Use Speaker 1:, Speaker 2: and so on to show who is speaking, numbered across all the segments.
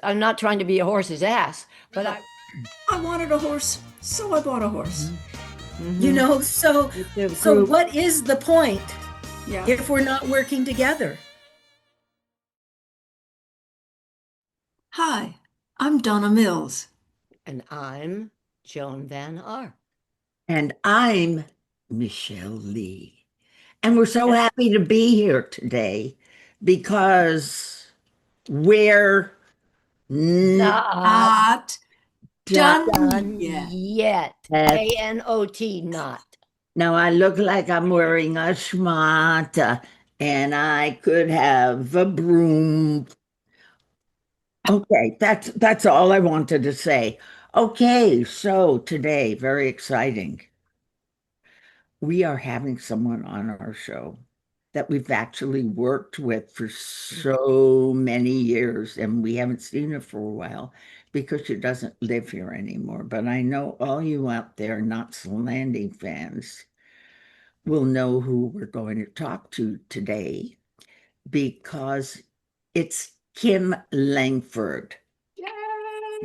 Speaker 1: I'm not trying to be a horse's ass, but
Speaker 2: I wanted a horse, so I bought a horse.
Speaker 3: So what is the point
Speaker 2: Yeah.
Speaker 3: if we're not working together?
Speaker 2: Hi, I'm Donna Mills.
Speaker 1: and I'm Joan Van Ark.
Speaker 4: And I'm Michelle Lee. And we're so happy to be here today because we're
Speaker 1: Not
Speaker 2: Done
Speaker 1: done
Speaker 2: yet.
Speaker 1: yet.
Speaker 4: Yes.
Speaker 1: A-N-O-T, not.
Speaker 4: Now I look like I'm wearing a schmata and I could have a broom. Okay, that's all I wanted to say. Okay, so today, very exciting. We are having someone on our show that we've actually worked with for so many years, and we haven't seen her for a while because she doesn't live here anymore. But I know all you out there, Knots Landing fans, will know who we're going to talk to today because it's Kim Lankford.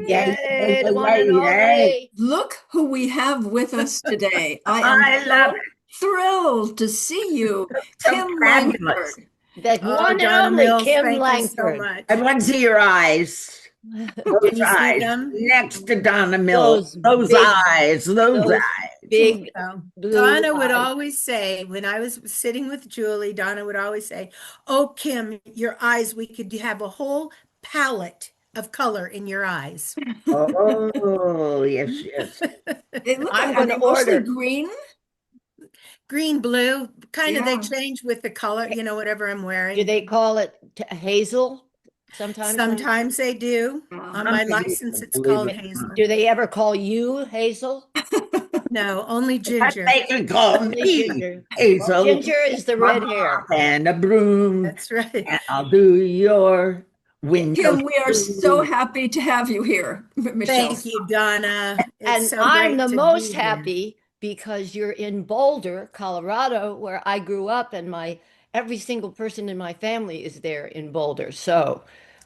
Speaker 1: Yay, the one and only.
Speaker 2: Look who we have with us today. I
Speaker 4: I
Speaker 2: am
Speaker 4: love
Speaker 2: so thrilled to see you,
Speaker 4: So
Speaker 2: Kim
Speaker 4: fabulous.
Speaker 2: Lankford.
Speaker 1: The one and
Speaker 3: Donna
Speaker 1: only
Speaker 3: Mills,
Speaker 1: Kim
Speaker 3: thank you so
Speaker 1: Lankford.
Speaker 3: much.
Speaker 4: I want to see your eyes.
Speaker 3: Can
Speaker 4: Those
Speaker 3: you see
Speaker 4: eyes
Speaker 3: them?
Speaker 4: next to Donna Mills.
Speaker 1: Those
Speaker 4: Those
Speaker 1: big-
Speaker 4: eyes. Those
Speaker 1: those
Speaker 4: eyes.
Speaker 1: Big
Speaker 3: So,
Speaker 1: blue
Speaker 3: Donna would
Speaker 1: eyes.
Speaker 3: always say, when I was sitting with Julie, Donna would always say, "Oh, Kim, your eyes, we could have a whole palette of color in your eyes."
Speaker 4: Oh, yes, yes.
Speaker 2: They look
Speaker 1: I'm
Speaker 2: like, are
Speaker 1: gonna
Speaker 2: they mostly
Speaker 1: order.
Speaker 2: green?
Speaker 3: Green, blue, kind of they
Speaker 2: Yeah.
Speaker 3: change with the color, whatever I'm
Speaker 1: Do
Speaker 3: wearing.
Speaker 1: they call it hazel sometimes?
Speaker 3: Sometimes they do. On my license, it's called hazel.
Speaker 1: Do they ever call you Hazel?
Speaker 3: No, only
Speaker 4: But
Speaker 3: ginger.
Speaker 4: they can call
Speaker 1: Only
Speaker 4: me
Speaker 1: Ginger.
Speaker 4: Hazel.
Speaker 1: Ginger is the red hair.
Speaker 4: And a broom.
Speaker 3: That's right.
Speaker 4: And I'll do your window.
Speaker 2: Kim, we are so happy to have you here, Michelle.
Speaker 3: Thank you, Donna. It's
Speaker 1: And
Speaker 3: so
Speaker 1: I'm
Speaker 3: great
Speaker 1: the
Speaker 3: to
Speaker 1: most
Speaker 3: be here.
Speaker 1: happy because you're in Boulder, Colorado, where I grew up, and every single person in my family is there in Boulder. So,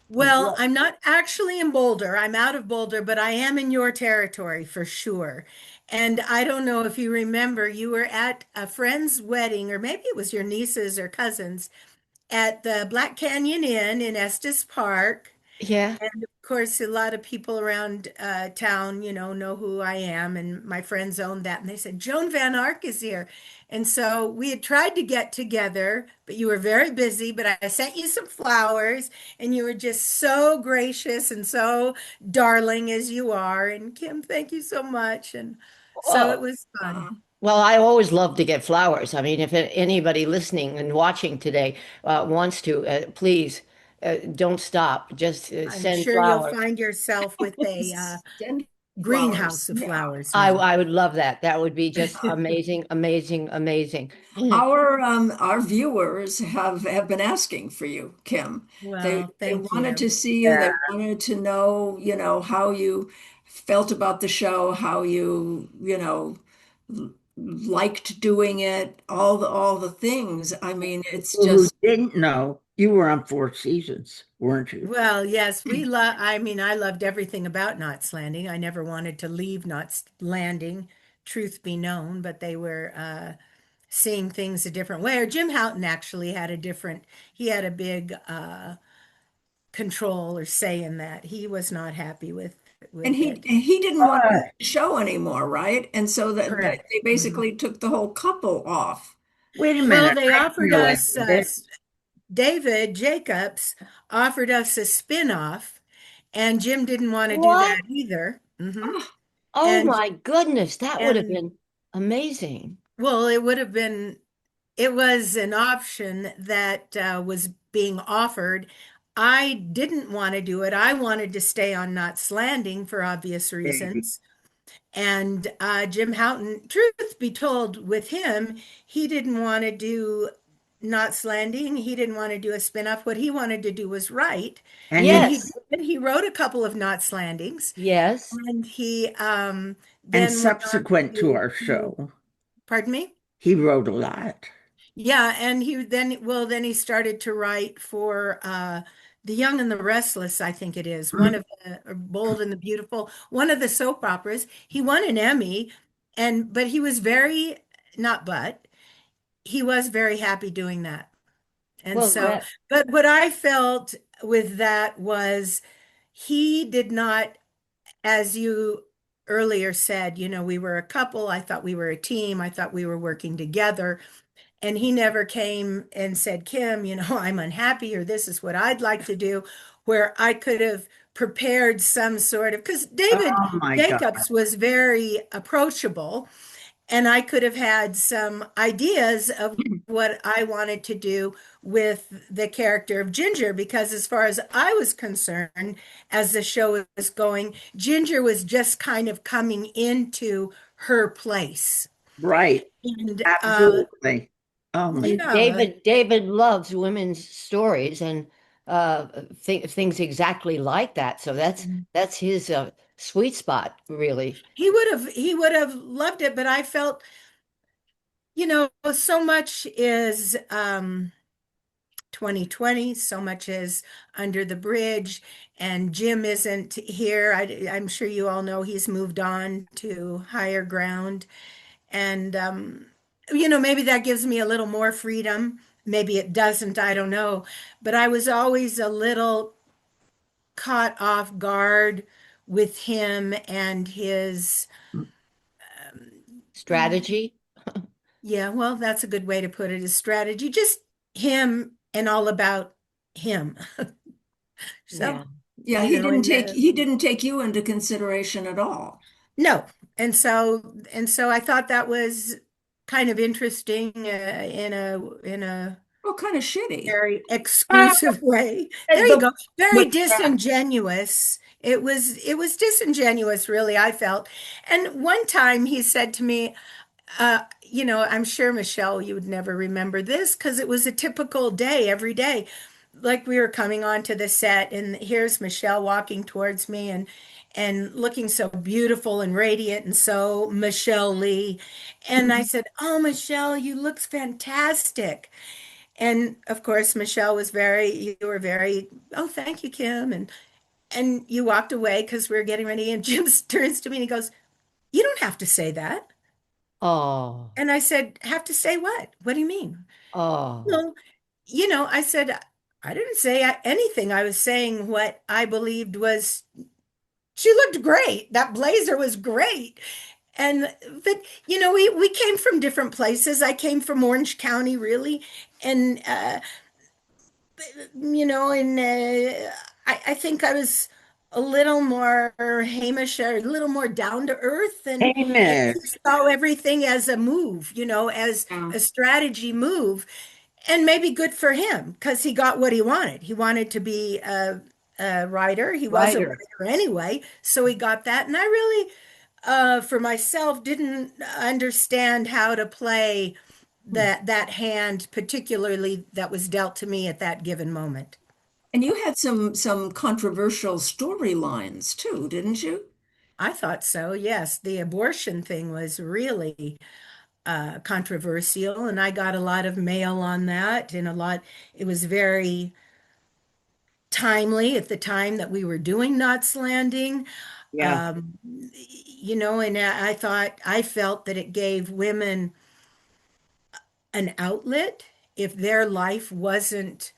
Speaker 3: Well, I'm not actually in Boulder. I'm out of Boulder, but I am in your territory for sure. And I don't know if you remember, you were at a friend's wedding, or maybe it was your niece's or cousin's, at the Black Canyon Inn in Estes Park.
Speaker 1: yeah.
Speaker 3: And of course, a lot of people around town, know who I am, and my friends own that. And they said, Joan Van Ark is here. And so we had tried to get together, but you were very busy. But I sent you some flowers, and you were just so gracious and so darling as you are. And Kim, thank you so much. And so it
Speaker 1: Oh,
Speaker 3: was fun.
Speaker 1: well, I always love to get flowers. I mean, if anybody listening and watching today wants to, please don't stop. Just
Speaker 3: I'm
Speaker 1: send
Speaker 3: sure you'll
Speaker 1: flowers.
Speaker 3: find yourself with a
Speaker 2: Send
Speaker 3: greenhouse
Speaker 2: flowers.
Speaker 3: of
Speaker 2: Yeah.
Speaker 3: flowers.
Speaker 1: I would love that. That would be just amazing, amazing, amazing.
Speaker 2: Our viewers have been asking for you, Kim. They
Speaker 3: Well,
Speaker 2: they
Speaker 3: thank
Speaker 2: wanted
Speaker 3: you.
Speaker 2: to see you. They wanted to know, how you felt about the show, how liked doing it, all the things. I mean, it's
Speaker 4: People who
Speaker 2: just
Speaker 4: didn't know, you were on Four Seasons, weren't you?
Speaker 3: Well, yes, I mean, I loved everything about Knots Landing. I never wanted to leave Knots Landing, truth be known, but they were seeing things a different way. Or Jim Houghton actually he had a big control or say in that. He was not happy with
Speaker 2: and he
Speaker 3: it.
Speaker 2: he didn't want
Speaker 4: Uh,
Speaker 2: the show anymore, right? And so that
Speaker 3: Correct.
Speaker 2: they basically took the whole couple off.
Speaker 4: Wait a
Speaker 3: Well,
Speaker 4: minute.
Speaker 3: they
Speaker 4: I didn't
Speaker 3: offered
Speaker 4: know
Speaker 3: us,
Speaker 4: any of this.
Speaker 3: David Jacobs offered us a spin-off, and Jim didn't want to do
Speaker 1: What?
Speaker 3: that either.
Speaker 2: Ah,
Speaker 1: Oh
Speaker 3: And
Speaker 1: my goodness, that would have
Speaker 3: and
Speaker 1: been amazing.
Speaker 3: well, it was an option that was being offered. I didn't want to do it. I wanted to stay on Knots Landing for obvious reasons. And Jim Houghton, truth be told, with him, he didn't want to do Knots Landing. He didn't want to do a spinoff. What he wanted to do was write.
Speaker 4: And
Speaker 3: And
Speaker 4: he
Speaker 3: he
Speaker 1: Yes,
Speaker 3: did. He wrote a couple of Knots Landings.
Speaker 1: yes.
Speaker 3: And he
Speaker 4: and
Speaker 3: then went on
Speaker 4: subsequent to
Speaker 3: to
Speaker 4: our
Speaker 3: do,
Speaker 4: show,
Speaker 3: pardon me?
Speaker 4: he wrote a lot.
Speaker 3: Yeah, and then he started to write for The Young and the Restless, I think it is, one of the or Bold and the Beautiful, one of the soap operas. He won an Emmy, and but he was very not but he was very happy doing that. And
Speaker 1: Well,
Speaker 3: so,
Speaker 1: that
Speaker 3: but what I felt with that was he did not, as you earlier said, we were a couple. I thought we were a team. I thought we were working together. And he never came and said, Kim, I'm unhappy, or this is what I'd like to do, where I could have prepared some sort of, because David
Speaker 4: Oh my God.
Speaker 3: Jacobs was very approachable, and I could have had some ideas of what I wanted to do with the character of Ginger, because as far as I was concerned, as the show was going, Ginger was just kind of coming into her place.
Speaker 4: Right.
Speaker 3: And
Speaker 4: Absolutely. Oh my.
Speaker 1: and
Speaker 3: yeah,
Speaker 1: David loves women's stories and things exactly like that. So that's his sweet spot, really.
Speaker 3: he would have loved it, but I felt, so much is 2020, so much is under the bridge, and Jim isn't here. I'm sure you all know he's moved on to higher ground. And maybe that gives me a little more freedom. Maybe it doesn't, I don't know. But I was always a little caught off guard with him and his,
Speaker 1: Strategy.
Speaker 3: yeah, well, that's a good way to put it, his strategy, just him and all about him. So,
Speaker 1: Yeah.
Speaker 2: Yeah, he didn't take you into consideration at all.
Speaker 3: no. And so I thought that was kind of interesting in a
Speaker 2: Well, kind of shitty.
Speaker 3: very exclusive way. There you
Speaker 1: The,
Speaker 3: go. Very
Speaker 4: But
Speaker 3: disingenuous. It was disingenuous, really, I felt. And one time he said to me, I'm sure, Michelle, you would never remember this because it was a typical day every day. Like we were coming onto the set, and here's Michelle walking towards me and looking so beautiful and radiant and so Michelle Lee. And I said, "Oh, Michelle, you look fantastic." And of course, Michelle was you were very, "Oh, thank you, Kim." And you walked away because we were getting ready. And Jim turns to me and he goes, "You don't have to say that."
Speaker 1: oh,
Speaker 3: And I said, "Have to say what? What do you mean?"
Speaker 1: oh,
Speaker 3: Well, I said, "I didn't say anything. I was saying what I believed was she looked great. That blazer was great." And but we came from different places. I came from Orange County, really, and and I think I was a little more Hamish, or a little more down to earth, and he
Speaker 4: Hamish,
Speaker 3: saw everything as a move, as
Speaker 2: Yeah.
Speaker 3: a strategy move, and maybe good for him because he got what he wanted. He wanted to be a writer. He was a
Speaker 1: writer.
Speaker 3: writer anyway, so he got that. And I really, for myself, didn't understand how to play that hand, particularly that was dealt to me at that given moment.
Speaker 2: And you had some controversial storylines too, didn't you?
Speaker 3: I thought so, yes. The abortion thing was really controversial, and I got a lot of mail on that, and it was very timely at the time that we were doing Knots Landing.
Speaker 4: yeah,
Speaker 3: And I felt that it gave women an outlet if their life wasn't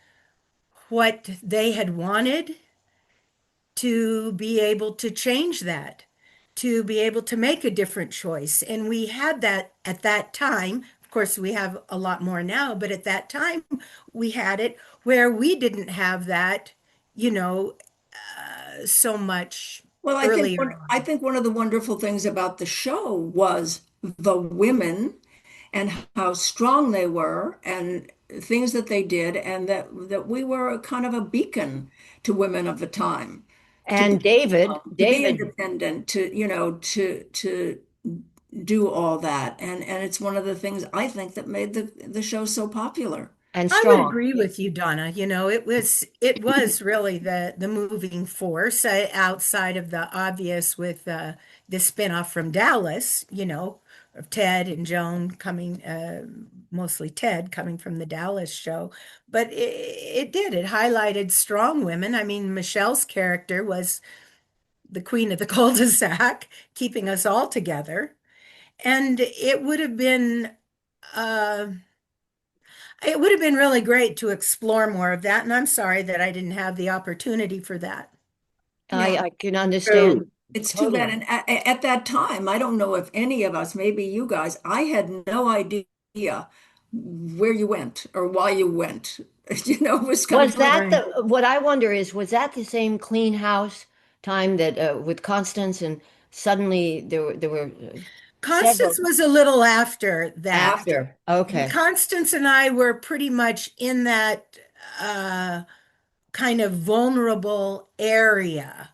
Speaker 3: what they had wanted, to be able to change that, to be able to make a different choice. And we had that at that time. Of course, we have a lot more now, but at that time, we had it where we didn't have that, you know, so much
Speaker 2: Well,
Speaker 3: earlier
Speaker 2: I
Speaker 3: on.
Speaker 2: think one of the wonderful things about the show was the women and how strong they were and things that they did, and that we were a kind of a beacon to women of the time to be
Speaker 1: And
Speaker 2: to be
Speaker 1: David,
Speaker 2: independent, to to do all that, and it's one of the things I think that made the show so popular.
Speaker 1: and
Speaker 3: I would
Speaker 1: strong.
Speaker 3: agree
Speaker 1: Yeah.
Speaker 3: with you, Donna. It was really the moving force, outside of the obvious with the spinoff from Dallas, of Ted and Joan coming, mostly Ted coming from the Dallas show. But it did. It highlighted strong women. I mean, Michelle's character was the queen of the cul-de-sac, keeping us all together. And uh, it would have been really great to explore more of that. And I'm sorry that I didn't have the opportunity for that.
Speaker 2: Yeah,
Speaker 1: I can understand
Speaker 4: So,
Speaker 2: it's too bad.
Speaker 1: totally.
Speaker 2: And at that time, I don't know if any of us, maybe you guys, I had no idea where you went or why you went. It was kind
Speaker 1: Was
Speaker 2: of like,
Speaker 1: that
Speaker 3: Right.
Speaker 1: what I wonder is, was that the same clean house time that with Constance and suddenly there were several
Speaker 3: Constance was a little after that.
Speaker 1: after? Okay.
Speaker 3: Constance and I were pretty much in that uh, kind of vulnerable area.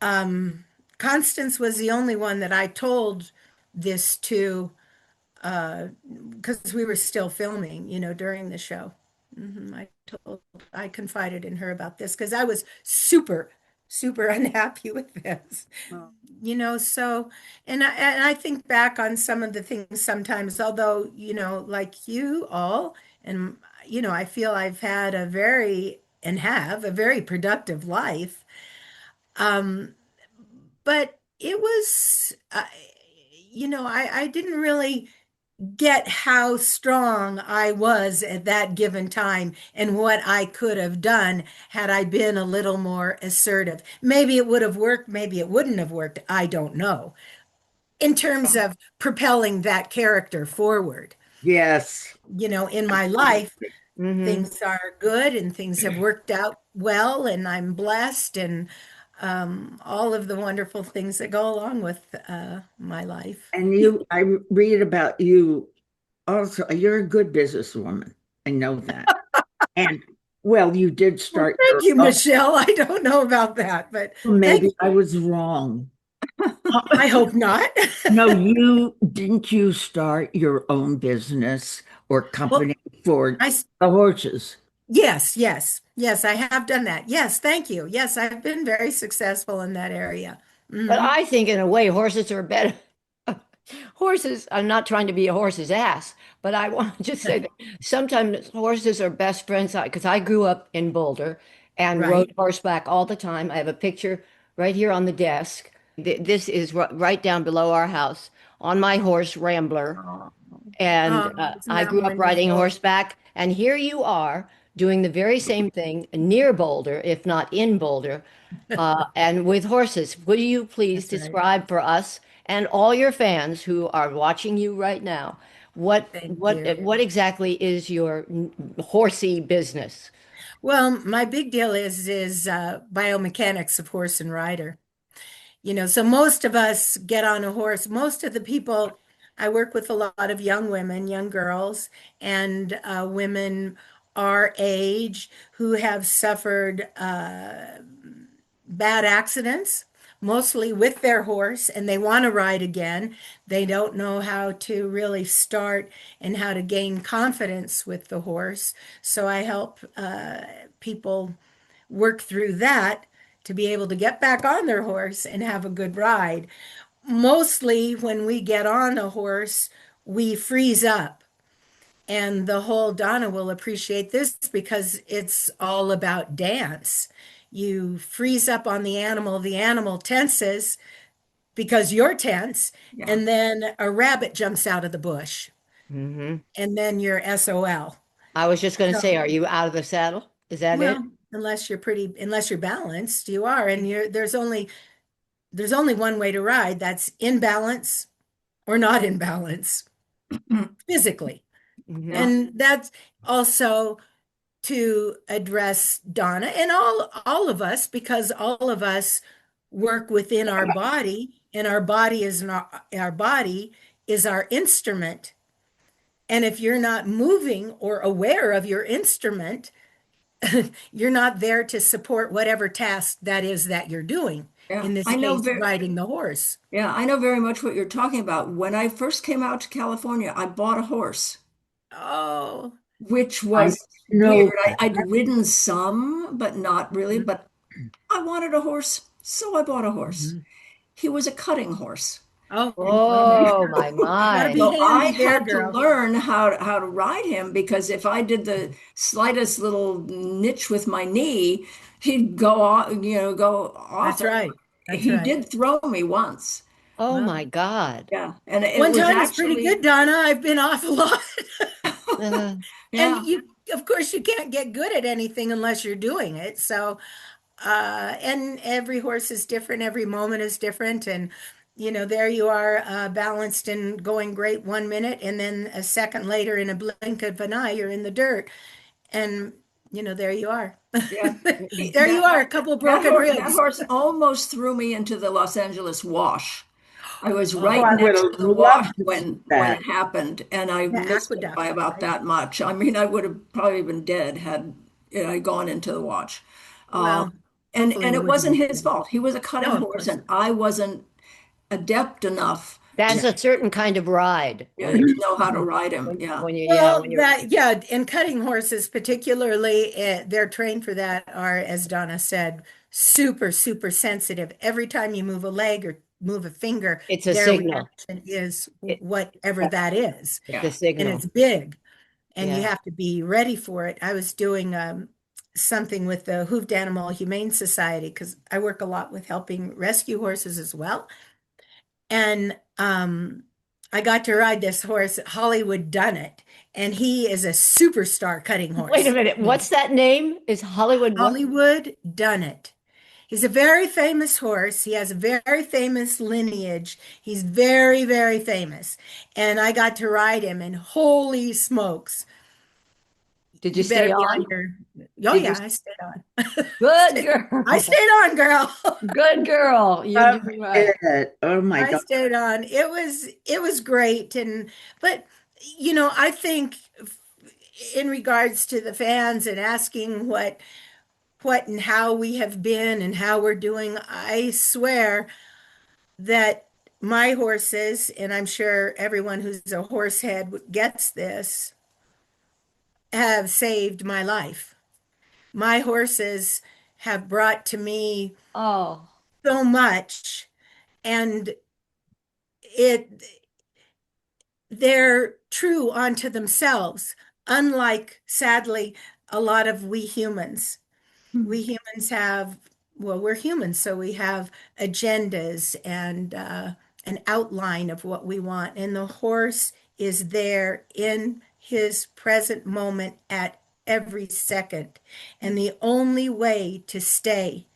Speaker 3: Um, Constance was the only one that I told this to because we were still filming, during the show. I confided in her about this because I was super, super unhappy with this. So, and I think back on some of the things sometimes, although, like you all, and, I feel I've had and have a very productive life. Um, but it was, I didn't really get how strong I was at that given time and what I could have done had I been a little more assertive. Maybe it would have worked, maybe it wouldn't have worked. I don't know. In terms of propelling that character forward,
Speaker 4: yes.
Speaker 3: in my life,
Speaker 1: Hmm.
Speaker 3: things are good and things have worked out well, and I'm blessed, and all of the wonderful things that go along with my life.
Speaker 4: And I read about you also. You're a good businesswoman. I know that. And well, you did
Speaker 3: Well,
Speaker 4: start
Speaker 3: thank
Speaker 4: your
Speaker 3: you,
Speaker 4: own.
Speaker 3: Michelle. I don't know about that, but thank
Speaker 4: Maybe
Speaker 3: you.
Speaker 4: I was wrong.
Speaker 3: I hope not.
Speaker 4: No, you didn't you start your own business or
Speaker 3: Well,
Speaker 4: company for
Speaker 3: I,
Speaker 4: the horses?
Speaker 3: yes, yes, yes, I have done that. Yes, thank you. Yes, I've been very successful in that area.
Speaker 1: But
Speaker 3: Hmm.
Speaker 1: I think in a way horses are better. Horses, I'm not trying to be a horse's ass, but I want to just say that sometimes horses are best friends because I grew up in Boulder and rode
Speaker 3: Right.
Speaker 1: horseback all the time. I have a picture right here on the desk. This is right down below our house on my horse Rambler.
Speaker 2: oh,
Speaker 1: And
Speaker 3: Oh, isn't
Speaker 1: I
Speaker 3: that
Speaker 1: grew up riding
Speaker 3: wonderful?
Speaker 1: horseback. And here you are doing the very same thing near Boulder, if not in Boulder, and with horses. Would you please
Speaker 3: That's right.
Speaker 1: describe for us and all your fans who are watching you right now
Speaker 3: Thank you.
Speaker 1: what exactly is your horsey business?
Speaker 3: Well, my big deal is biomechanics of horse and rider. So most of us get on a horse. Most of the people, I work with a lot of young women, young girls, and women our age who have suffered bad accidents, mostly with their horse, and they want to ride again. They don't know how to really start and how to gain confidence with the horse. So I help people work through that to be able to get back on their horse and have a good ride. Mostly when we get on a horse, we freeze up. And the whole Donna will appreciate this because it's all about dance. You freeze up on the animal tenses because you're tense,
Speaker 2: yeah.
Speaker 3: and then a rabbit jumps out of the bush,
Speaker 1: Hmm.
Speaker 3: and then you're SOL.
Speaker 1: I was just going to say,
Speaker 3: So,
Speaker 1: are you out of the saddle? Is that it?
Speaker 3: well, unless you're balanced, you are, and there's only one way to ride. That's in balance or not in balance physically.
Speaker 1: Hmm.
Speaker 2: Yeah.
Speaker 3: And that's also to address Donna and all of us because all of us work within our body and our body is our instrument. And if you're not moving or aware of your instrument, you're not there to support whatever task that is that you're doing.
Speaker 2: Yeah.
Speaker 3: In this
Speaker 2: I know
Speaker 3: case,
Speaker 2: very,
Speaker 3: riding the horse.
Speaker 2: yeah, I know very much what you're talking about. When I first came out to California, I bought a horse,
Speaker 3: Oh,
Speaker 2: which
Speaker 4: I
Speaker 2: was weird.
Speaker 4: know
Speaker 2: I'd
Speaker 4: that.
Speaker 2: ridden some, but not really. But I wanted a horse, so I bought a horse.
Speaker 4: Mhm.
Speaker 2: He was a cutting horse.
Speaker 3: Oh, well,
Speaker 1: Oh my
Speaker 3: gotta
Speaker 1: my.
Speaker 3: be
Speaker 2: So I
Speaker 3: handy there,
Speaker 2: had to
Speaker 3: girl.
Speaker 2: learn how to ride him, because if I did the slightest little niche with my knee, he'd go off, go off.
Speaker 3: That's
Speaker 2: And
Speaker 3: right. That's
Speaker 2: he
Speaker 3: right.
Speaker 2: did throw me once.
Speaker 1: Oh
Speaker 3: Well,
Speaker 1: my God.
Speaker 2: Yeah, and it
Speaker 3: one
Speaker 2: was
Speaker 3: time is pretty
Speaker 2: actually,
Speaker 3: good, Donna. I've been off a lot.
Speaker 1: Uh,
Speaker 3: And
Speaker 2: yeah,
Speaker 3: of course, you can't get good at anything unless you're doing it. So, and every horse is different, every moment is different. And, there you are, balanced and going great 1 minute. And then a second later, in a blink of an eye, you're in the dirt. And, there you are.
Speaker 2: yeah.
Speaker 3: There you are, a couple broken
Speaker 2: That
Speaker 3: ribs.
Speaker 2: horse almost threw me into the Los Angeles wash. I was
Speaker 4: Oh,
Speaker 2: right
Speaker 3: Oh,
Speaker 4: I would
Speaker 2: next
Speaker 4: have
Speaker 2: to the wash
Speaker 4: loved to see
Speaker 2: when
Speaker 4: that.
Speaker 2: it happened, and I
Speaker 3: the
Speaker 2: missed it by
Speaker 3: aqueduct,
Speaker 2: about
Speaker 3: right?
Speaker 2: that much. I mean, I would have probably been dead had I gone into the wash. Um,
Speaker 3: Well,
Speaker 2: and
Speaker 3: hopefully you
Speaker 2: it
Speaker 3: wouldn't
Speaker 2: wasn't
Speaker 3: have
Speaker 2: his
Speaker 3: been.
Speaker 2: fault. He was a cutting
Speaker 3: No, of
Speaker 2: horse,
Speaker 3: course.
Speaker 2: and I wasn't adept enough to,
Speaker 1: that's
Speaker 3: Yeah.
Speaker 1: a certain kind of ride
Speaker 2: yeah, to know how to ride him. Yeah,
Speaker 1: yeah,
Speaker 3: Well,
Speaker 1: when you're
Speaker 3: yeah, and cutting horses, particularly, they're trained for that, are, as Donna said, super, super sensitive. Every time you move a leg or move a finger,
Speaker 1: it's a
Speaker 3: their
Speaker 1: signal.
Speaker 3: reaction is
Speaker 1: It,
Speaker 3: whatever that is.
Speaker 1: it's a
Speaker 2: yeah,
Speaker 3: And
Speaker 1: signal.
Speaker 3: it's big, and you
Speaker 1: Yeah.
Speaker 3: have to be ready for it. I was doing something with the Hooved Animal Humane Society because I work a lot with helping rescue horses as well. And I got to ride this horse, Hollywood Done It, and he is a superstar cutting
Speaker 1: Wait a
Speaker 3: horse.
Speaker 1: minute. What's that name? Is Hollywood what?
Speaker 3: Hollywood Done It. He's a very famous horse. He has a very famous lineage. He's very, very famous. And I got to ride him, and holy smokes,
Speaker 1: Did you
Speaker 3: you better
Speaker 1: stay
Speaker 3: be
Speaker 1: on?
Speaker 3: on your. Oh,
Speaker 1: Did you?
Speaker 3: yeah, I stayed on.
Speaker 1: Good
Speaker 3: I
Speaker 1: girl.
Speaker 3: stayed on, girl.
Speaker 1: Good girl. You're
Speaker 4: Love
Speaker 1: doing right.
Speaker 4: it. Oh my
Speaker 3: I
Speaker 4: God.
Speaker 3: stayed on. It was great. And but I think in regards to the fans and asking what and how we have been and how we're doing, I swear that my horses, and I'm sure everyone who's a horse head gets this, have saved my life. My horses have brought to me
Speaker 1: Oh,
Speaker 3: so much, and it they're true unto themselves, unlike, sadly, a lot of we humans. We humans have, well, we're humans, so we have agendas and an outline of what we want. And the horse is there in his present moment at every second. And the only way to stay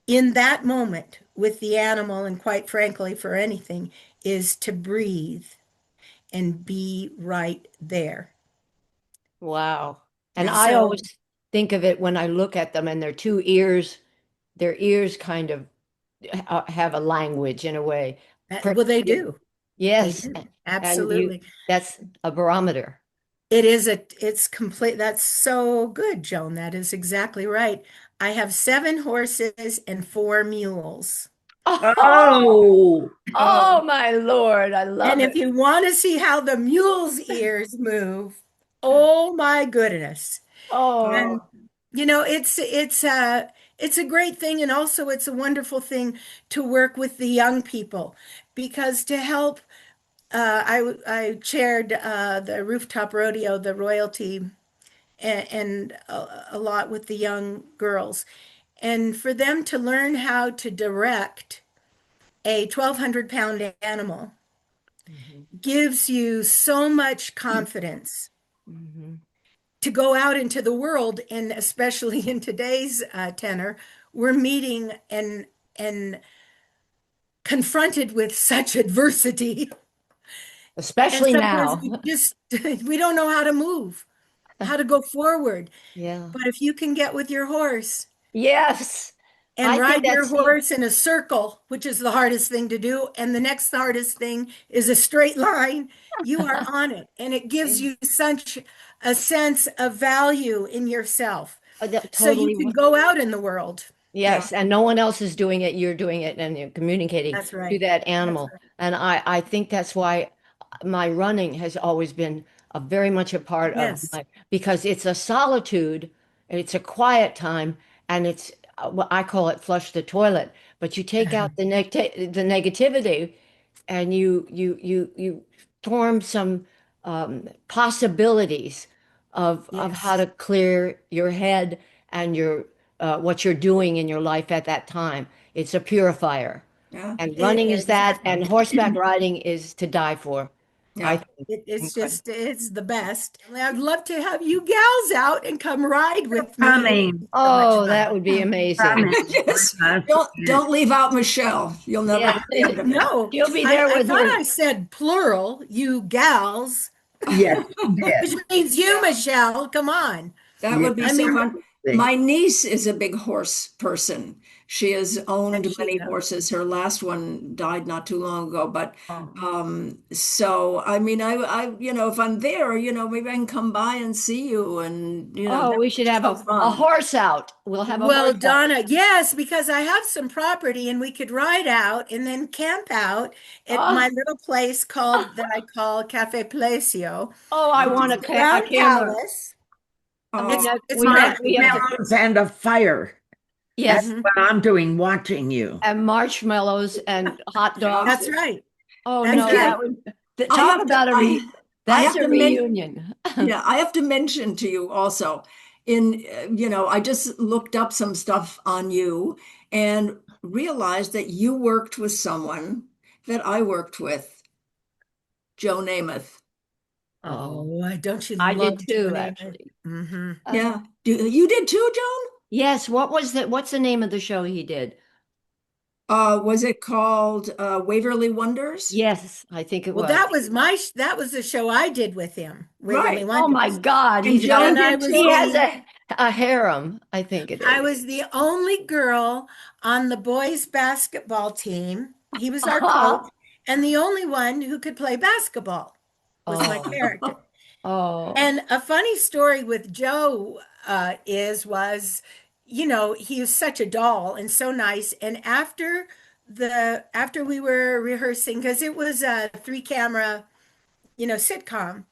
Speaker 3: in that moment with the animal, and quite frankly, for anything, is to breathe and be right there.
Speaker 1: wow. And
Speaker 3: And
Speaker 1: I
Speaker 3: so,
Speaker 1: always think of it when I look at them and their ears kind of have a language in a way.
Speaker 3: well, they
Speaker 1: You-
Speaker 3: do. They
Speaker 1: Yes.
Speaker 3: do.
Speaker 1: And you,
Speaker 3: Absolutely.
Speaker 1: that's a barometer.
Speaker 3: It's complete. That's so good, Joan. That is exactly right. I have 7 horses and 4 mules.
Speaker 1: Oh,
Speaker 4: Oh,
Speaker 1: oh my Lord. I
Speaker 3: And
Speaker 1: love
Speaker 3: if
Speaker 1: it.
Speaker 3: you want to see how the mules' ears move, oh my goodness. And
Speaker 1: Oh,
Speaker 3: it's a great thing, and also it's a wonderful thing to work with the young people, because to help, I chaired the rooftop rodeo, the royalty, and a lot with the young girls, and for them to learn how to direct a 1,200-pound animal
Speaker 1: mhm,
Speaker 3: gives you so much confidence
Speaker 1: mhm.
Speaker 3: to go out into the world, and especially in today's tenor, we're meeting and confronted with such adversity, and
Speaker 1: Especially
Speaker 3: sometimes
Speaker 1: now.
Speaker 3: we just we don't know how to move, how to go forward.
Speaker 1: Yeah.
Speaker 3: But if you can get with your horse
Speaker 1: Yes.
Speaker 3: and
Speaker 1: I think
Speaker 3: ride your
Speaker 1: that's the
Speaker 3: horse in a circle, which is the hardest thing to do, and the next hardest thing is a straight line, you are on it. And it gives you such a sense of value in yourself. So you
Speaker 1: totally.
Speaker 3: can go out in the world. Yeah,
Speaker 1: Yes, and no one else is doing it. You're doing it and you're communicating
Speaker 3: that's
Speaker 1: to
Speaker 3: right.
Speaker 1: that
Speaker 3: That's
Speaker 1: animal.
Speaker 3: right.
Speaker 1: And I think that's why my running has always been a very much a part of
Speaker 3: Yes.
Speaker 1: my, because it's a solitude, it's a quiet time, and it's what I call it flush the toilet. But you take out the negativity, and you form some possibilities of how
Speaker 3: Yes.
Speaker 1: to clear your head and your what you're doing in your life at that time. It's a purifier.
Speaker 2: Yeah.
Speaker 1: And running is that,
Speaker 3: Exactly.
Speaker 1: and horseback riding is to die for, I
Speaker 2: Yeah.
Speaker 1: think.
Speaker 3: It's
Speaker 1: Incredible.
Speaker 3: just, it's the best. I'd love to have you gals out and come ride with me. It would
Speaker 4: Coming,
Speaker 3: be so much
Speaker 1: Oh, that
Speaker 3: fun.
Speaker 1: would be amazing.
Speaker 4: coming.
Speaker 2: Yes.
Speaker 4: Yes,
Speaker 2: Don't leave out Michelle. You'll never
Speaker 1: Yeah.
Speaker 2: get the end of it.
Speaker 3: No,
Speaker 1: You'll be there
Speaker 3: I
Speaker 1: with
Speaker 3: thought
Speaker 1: her.
Speaker 3: I said plural, you gals,
Speaker 4: yes, you
Speaker 3: which
Speaker 4: did.
Speaker 3: means you,
Speaker 2: Yeah.
Speaker 3: Michelle. Come on.
Speaker 2: That
Speaker 4: Yes,
Speaker 2: would be
Speaker 3: I
Speaker 2: so
Speaker 3: mean,
Speaker 2: fun. My niece is a big horse person. She has
Speaker 3: and
Speaker 2: owned
Speaker 3: she,
Speaker 2: many horses. Her last one died not too long ago, but
Speaker 3: oh.
Speaker 2: so I mean, if I'm there, maybe I can come by and see you, and
Speaker 1: Oh,
Speaker 2: that
Speaker 1: we
Speaker 2: would
Speaker 1: should
Speaker 2: be
Speaker 1: have
Speaker 2: so
Speaker 1: a
Speaker 2: fun.
Speaker 1: horse out. We'll have a
Speaker 3: Well,
Speaker 1: horse out.
Speaker 3: Donna, yes, because I have some property and we could ride out and then camp out at my
Speaker 1: Oh,
Speaker 3: little place called that I call Cafe Palacio,
Speaker 1: oh, I
Speaker 3: which
Speaker 1: want
Speaker 3: is
Speaker 1: a,
Speaker 3: a
Speaker 1: a
Speaker 3: round
Speaker 1: camera.
Speaker 3: palace.
Speaker 2: Oh,
Speaker 3: It's
Speaker 1: We
Speaker 3: great.
Speaker 1: we have to,
Speaker 4: marshmallows and a fire. That's
Speaker 1: yes,
Speaker 3: Mhm.
Speaker 4: what I'm doing, watching you.
Speaker 1: and marshmallows and hot
Speaker 2: yeah.
Speaker 1: dogs.
Speaker 3: That's right.
Speaker 1: Oh
Speaker 3: That's
Speaker 1: no, that
Speaker 3: right.
Speaker 1: would
Speaker 2: I
Speaker 1: talk
Speaker 2: have to
Speaker 1: about
Speaker 2: I
Speaker 1: that's
Speaker 2: have
Speaker 1: a
Speaker 2: to
Speaker 1: reunion.
Speaker 2: yeah, I have to mention to you also I just looked up some stuff on you and realized that you worked with someone that I worked with, Joe Namath.
Speaker 1: Oh,
Speaker 3: Oh, don't you
Speaker 1: I did
Speaker 3: love Joe
Speaker 1: too,
Speaker 3: Namath?
Speaker 1: actually.
Speaker 3: Hmm.
Speaker 2: Yeah. You did too, Joan?
Speaker 1: Yes, what's the name of the show he did?
Speaker 2: Was it called Waverly Wonders?
Speaker 1: Yes, I think it
Speaker 3: Well,
Speaker 1: was.
Speaker 3: that was the show I did with him, Waverly
Speaker 2: Right.
Speaker 1: Oh my
Speaker 3: Wonders.
Speaker 1: God,
Speaker 2: And Joan
Speaker 3: And
Speaker 2: did
Speaker 1: he
Speaker 2: too?
Speaker 1: has a harem, I think it
Speaker 3: I
Speaker 1: is.
Speaker 3: was the only girl on the boys' basketball team. He was our coach, and the only one who could play basketball was my
Speaker 1: Oh,
Speaker 3: character.
Speaker 1: oh,
Speaker 3: And a funny story with Joe he was such a doll and so nice. And after we were rehearsing, because it was a three camera, sitcom.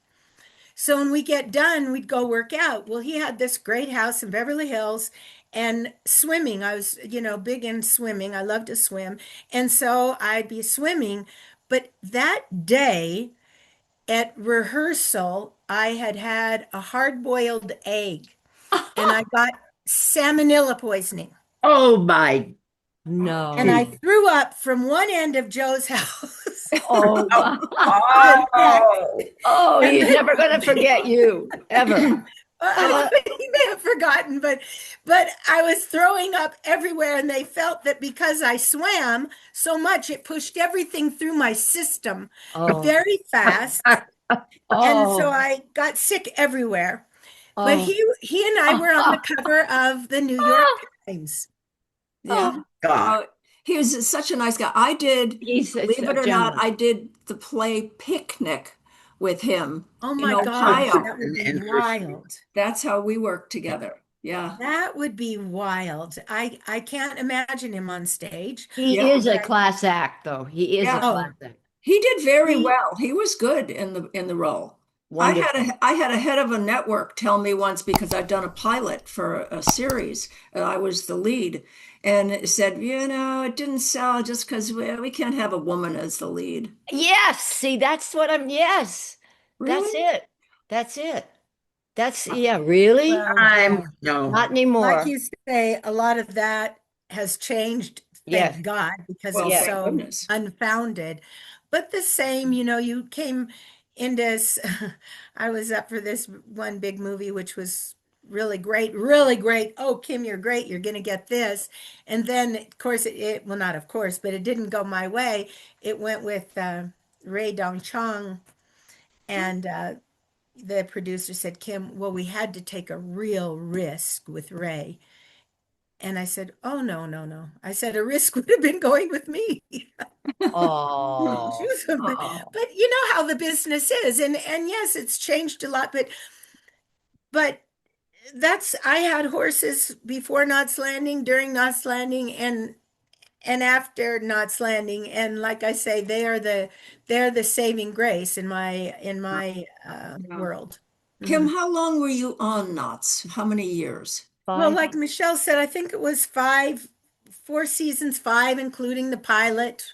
Speaker 3: So when we get done, we'd go work out. Well, he had this great house in Beverly Hills and swimming. I was, big in swimming. I love to swim. And so I'd be swimming. But that day at rehearsal, I had had a hard-boiled egg and I got salmonella poisoning.
Speaker 4: Oh my
Speaker 3: And I
Speaker 1: no.
Speaker 3: threw up from one end of Joe's house
Speaker 1: Oh,
Speaker 3: to the next.
Speaker 1: oh, oh,
Speaker 3: And
Speaker 1: he's
Speaker 3: then
Speaker 1: never going to forget you, ever. Uh,
Speaker 3: he may have forgotten, but I was throwing up everywhere, and they felt that because I swam so much, it pushed everything through my system
Speaker 1: oh,
Speaker 3: very fast, and so
Speaker 1: oh,
Speaker 3: I got sick everywhere. But
Speaker 1: oh,
Speaker 3: he and I were on the cover of the New York Times.
Speaker 2: Yeah.
Speaker 1: oh,
Speaker 4: God.
Speaker 2: Oh, he was such a nice guy. I did,
Speaker 1: he's
Speaker 2: believe
Speaker 1: a
Speaker 2: it or not,
Speaker 1: gentleman.
Speaker 2: I did the play Picnic with him
Speaker 3: Oh
Speaker 2: in
Speaker 3: my
Speaker 4: That should
Speaker 3: gosh,
Speaker 4: have
Speaker 2: Ohio.
Speaker 3: that would
Speaker 4: been
Speaker 3: be
Speaker 4: interesting.
Speaker 3: wild.
Speaker 2: That's how we worked together. Yeah.
Speaker 3: That would be wild. I can't imagine him on stage.
Speaker 1: He
Speaker 2: Yeah.
Speaker 1: is a class act, though. He is a
Speaker 2: Yeah.
Speaker 1: class
Speaker 3: Oh,
Speaker 1: act.
Speaker 2: He did very
Speaker 3: he,
Speaker 2: well. He was good in the role.
Speaker 1: Wonderful.
Speaker 2: I had a head of a network tell me once because I'd done a pilot for a series. I was the lead, and it said, it didn't sell just because we can't have a woman as the lead.
Speaker 1: Yes, see, that's what yes, that's
Speaker 2: Really?
Speaker 1: it. That's it. Yeah, really?
Speaker 3: well,
Speaker 4: I'm no.
Speaker 1: Not
Speaker 3: like
Speaker 1: anymore.
Speaker 3: you say, a lot of that has changed,
Speaker 1: Yes,
Speaker 3: thank God, because
Speaker 2: Well,
Speaker 3: it's
Speaker 1: yes.
Speaker 2: thank
Speaker 3: so
Speaker 2: goodness.
Speaker 3: unfounded. But the same, you came into, I was up for this one big movie, which was really great, really great. Oh, Kim, you're great. You're going to get this. And then, of course, well, not of course, but it didn't go my way. It went with Ray Dong Chong, and the producer said, Kim, well, we had to take a real risk with Ray. And I said, oh, no, no, no. I said, a risk would have been going with me.
Speaker 1: Oh,
Speaker 2: Oh,
Speaker 3: But you know how the business is. And yes, it's changed a lot, but that's I had horses before Knots Landing, during Knots Landing, and after Knots Landing. And like I say, they're the saving grace in my
Speaker 2: yeah.
Speaker 3: world.
Speaker 2: Kim,
Speaker 3: Mhm.
Speaker 2: how long were you on Knots? How many years?
Speaker 3: Well,
Speaker 1: five.
Speaker 3: like Michelle said, I think it was 4 seasons, five, including the pilot,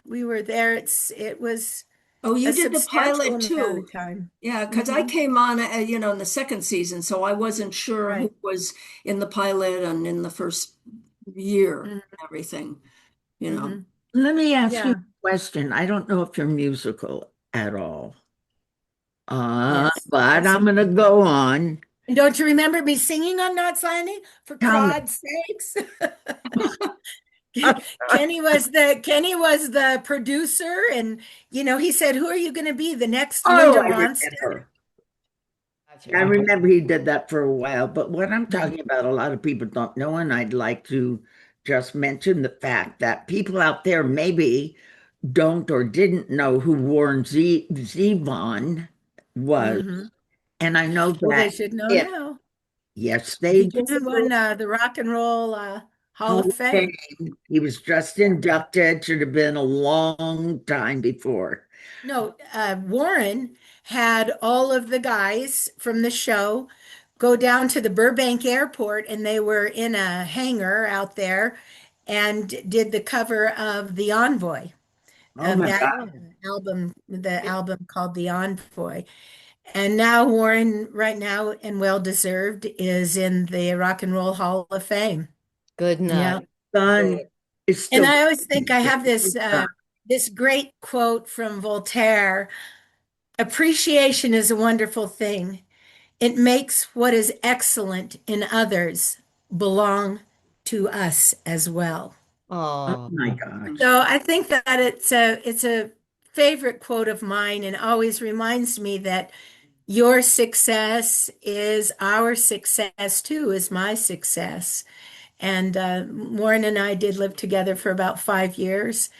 Speaker 3: We were there. It was
Speaker 2: Oh,
Speaker 3: a
Speaker 2: you did the
Speaker 3: substantial
Speaker 2: pilot
Speaker 3: amount
Speaker 2: too.
Speaker 3: of time.
Speaker 2: Yeah, because I
Speaker 3: Mhm.
Speaker 2: came on, in the second season, so I wasn't sure
Speaker 3: Right.
Speaker 2: who was in the pilot and in the first year and
Speaker 3: Mhm.
Speaker 2: everything,
Speaker 3: Mhm.
Speaker 4: Let me ask you a
Speaker 3: Yeah.
Speaker 4: question. I don't know if you're musical at all,
Speaker 3: Yes.
Speaker 4: but
Speaker 3: Yes.
Speaker 4: I'm going to go on.
Speaker 3: And don't you remember me singing on Knots Landing? For
Speaker 4: Tell me.
Speaker 3: God's sakes. Kenny was the producer, and he said, "Who are you going to be? The next
Speaker 4: Oh,
Speaker 3: Linda
Speaker 4: I
Speaker 3: Ronstadt?"
Speaker 4: remember. I
Speaker 1: Gotcha.
Speaker 4: remember he did that for a while, but what I'm
Speaker 3: Mhm.
Speaker 4: talking about, a lot of people don't know, and I'd like to just mention the fact that people out there maybe don't or didn't know who Warren Zevon was.
Speaker 3: Mhm.
Speaker 4: And I know
Speaker 3: Well, they
Speaker 4: that
Speaker 3: should know
Speaker 4: if,
Speaker 3: now.
Speaker 4: yes, they
Speaker 3: He
Speaker 4: do,
Speaker 3: just won the Rock and Roll Hall
Speaker 4: Hall
Speaker 3: of
Speaker 4: of Fame,
Speaker 3: Fame.
Speaker 4: he was just inducted, should have been a long time before.
Speaker 3: No, Warren had all of the guys from the show go down to the Burbank airport, and they were in a hangar out there and did the cover of The Envoy,
Speaker 4: Oh
Speaker 3: of
Speaker 4: my
Speaker 3: that
Speaker 4: God.
Speaker 1: Oh,
Speaker 3: album, the album called The Envoy. And now Warren, right now, and well deserved, is in the Rock and Roll Hall of Fame.
Speaker 1: good
Speaker 3: Yeah.
Speaker 1: night.
Speaker 4: Son
Speaker 1: Good.
Speaker 4: is
Speaker 3: And
Speaker 4: still
Speaker 3: I always think I have this
Speaker 4: son.
Speaker 3: this great quote from Voltaire: "Appreciation is a wonderful thing. It makes what is excellent in others belong to us as well."
Speaker 4: Oh
Speaker 1: Oh,
Speaker 4: my gosh.
Speaker 3: So I think that it's a favorite quote of mine, and always reminds me that your success is our success too, is my success. And Warren and I did live together for about 5 years.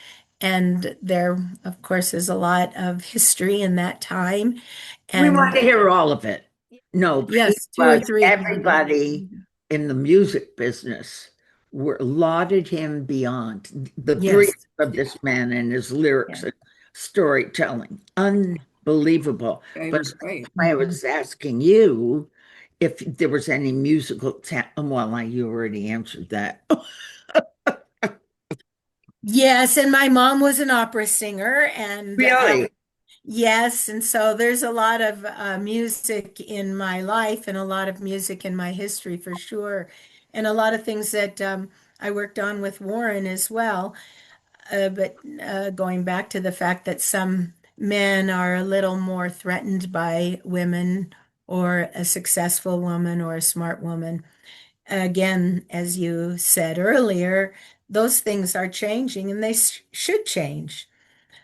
Speaker 3: And there, of course, is a lot of history in that time.
Speaker 4: We want
Speaker 3: And
Speaker 4: to hear all of it. No, but he
Speaker 3: yes, two or
Speaker 4: was,
Speaker 3: three of them.
Speaker 4: everybody in the music business were lauded him beyond the brilliance
Speaker 3: Yes.
Speaker 4: of this man and his
Speaker 3: Yeah.
Speaker 4: lyrics and storytelling. Unbelievable.
Speaker 2: It
Speaker 4: But
Speaker 2: was great.
Speaker 4: I
Speaker 3: Mhm.
Speaker 4: was asking you if there was any musical talent. Well, you already answered that.
Speaker 3: Yes, and my mom was an opera singer, and
Speaker 4: Really?
Speaker 3: yes, and so there's a lot of music in my life and a lot of music in my history for sure, and a lot of things that I worked on with Warren as well. But going back to the fact that some men are a little more threatened by women, or a successful woman or a smart woman. Again, as you said earlier, those things are changing, and they should change.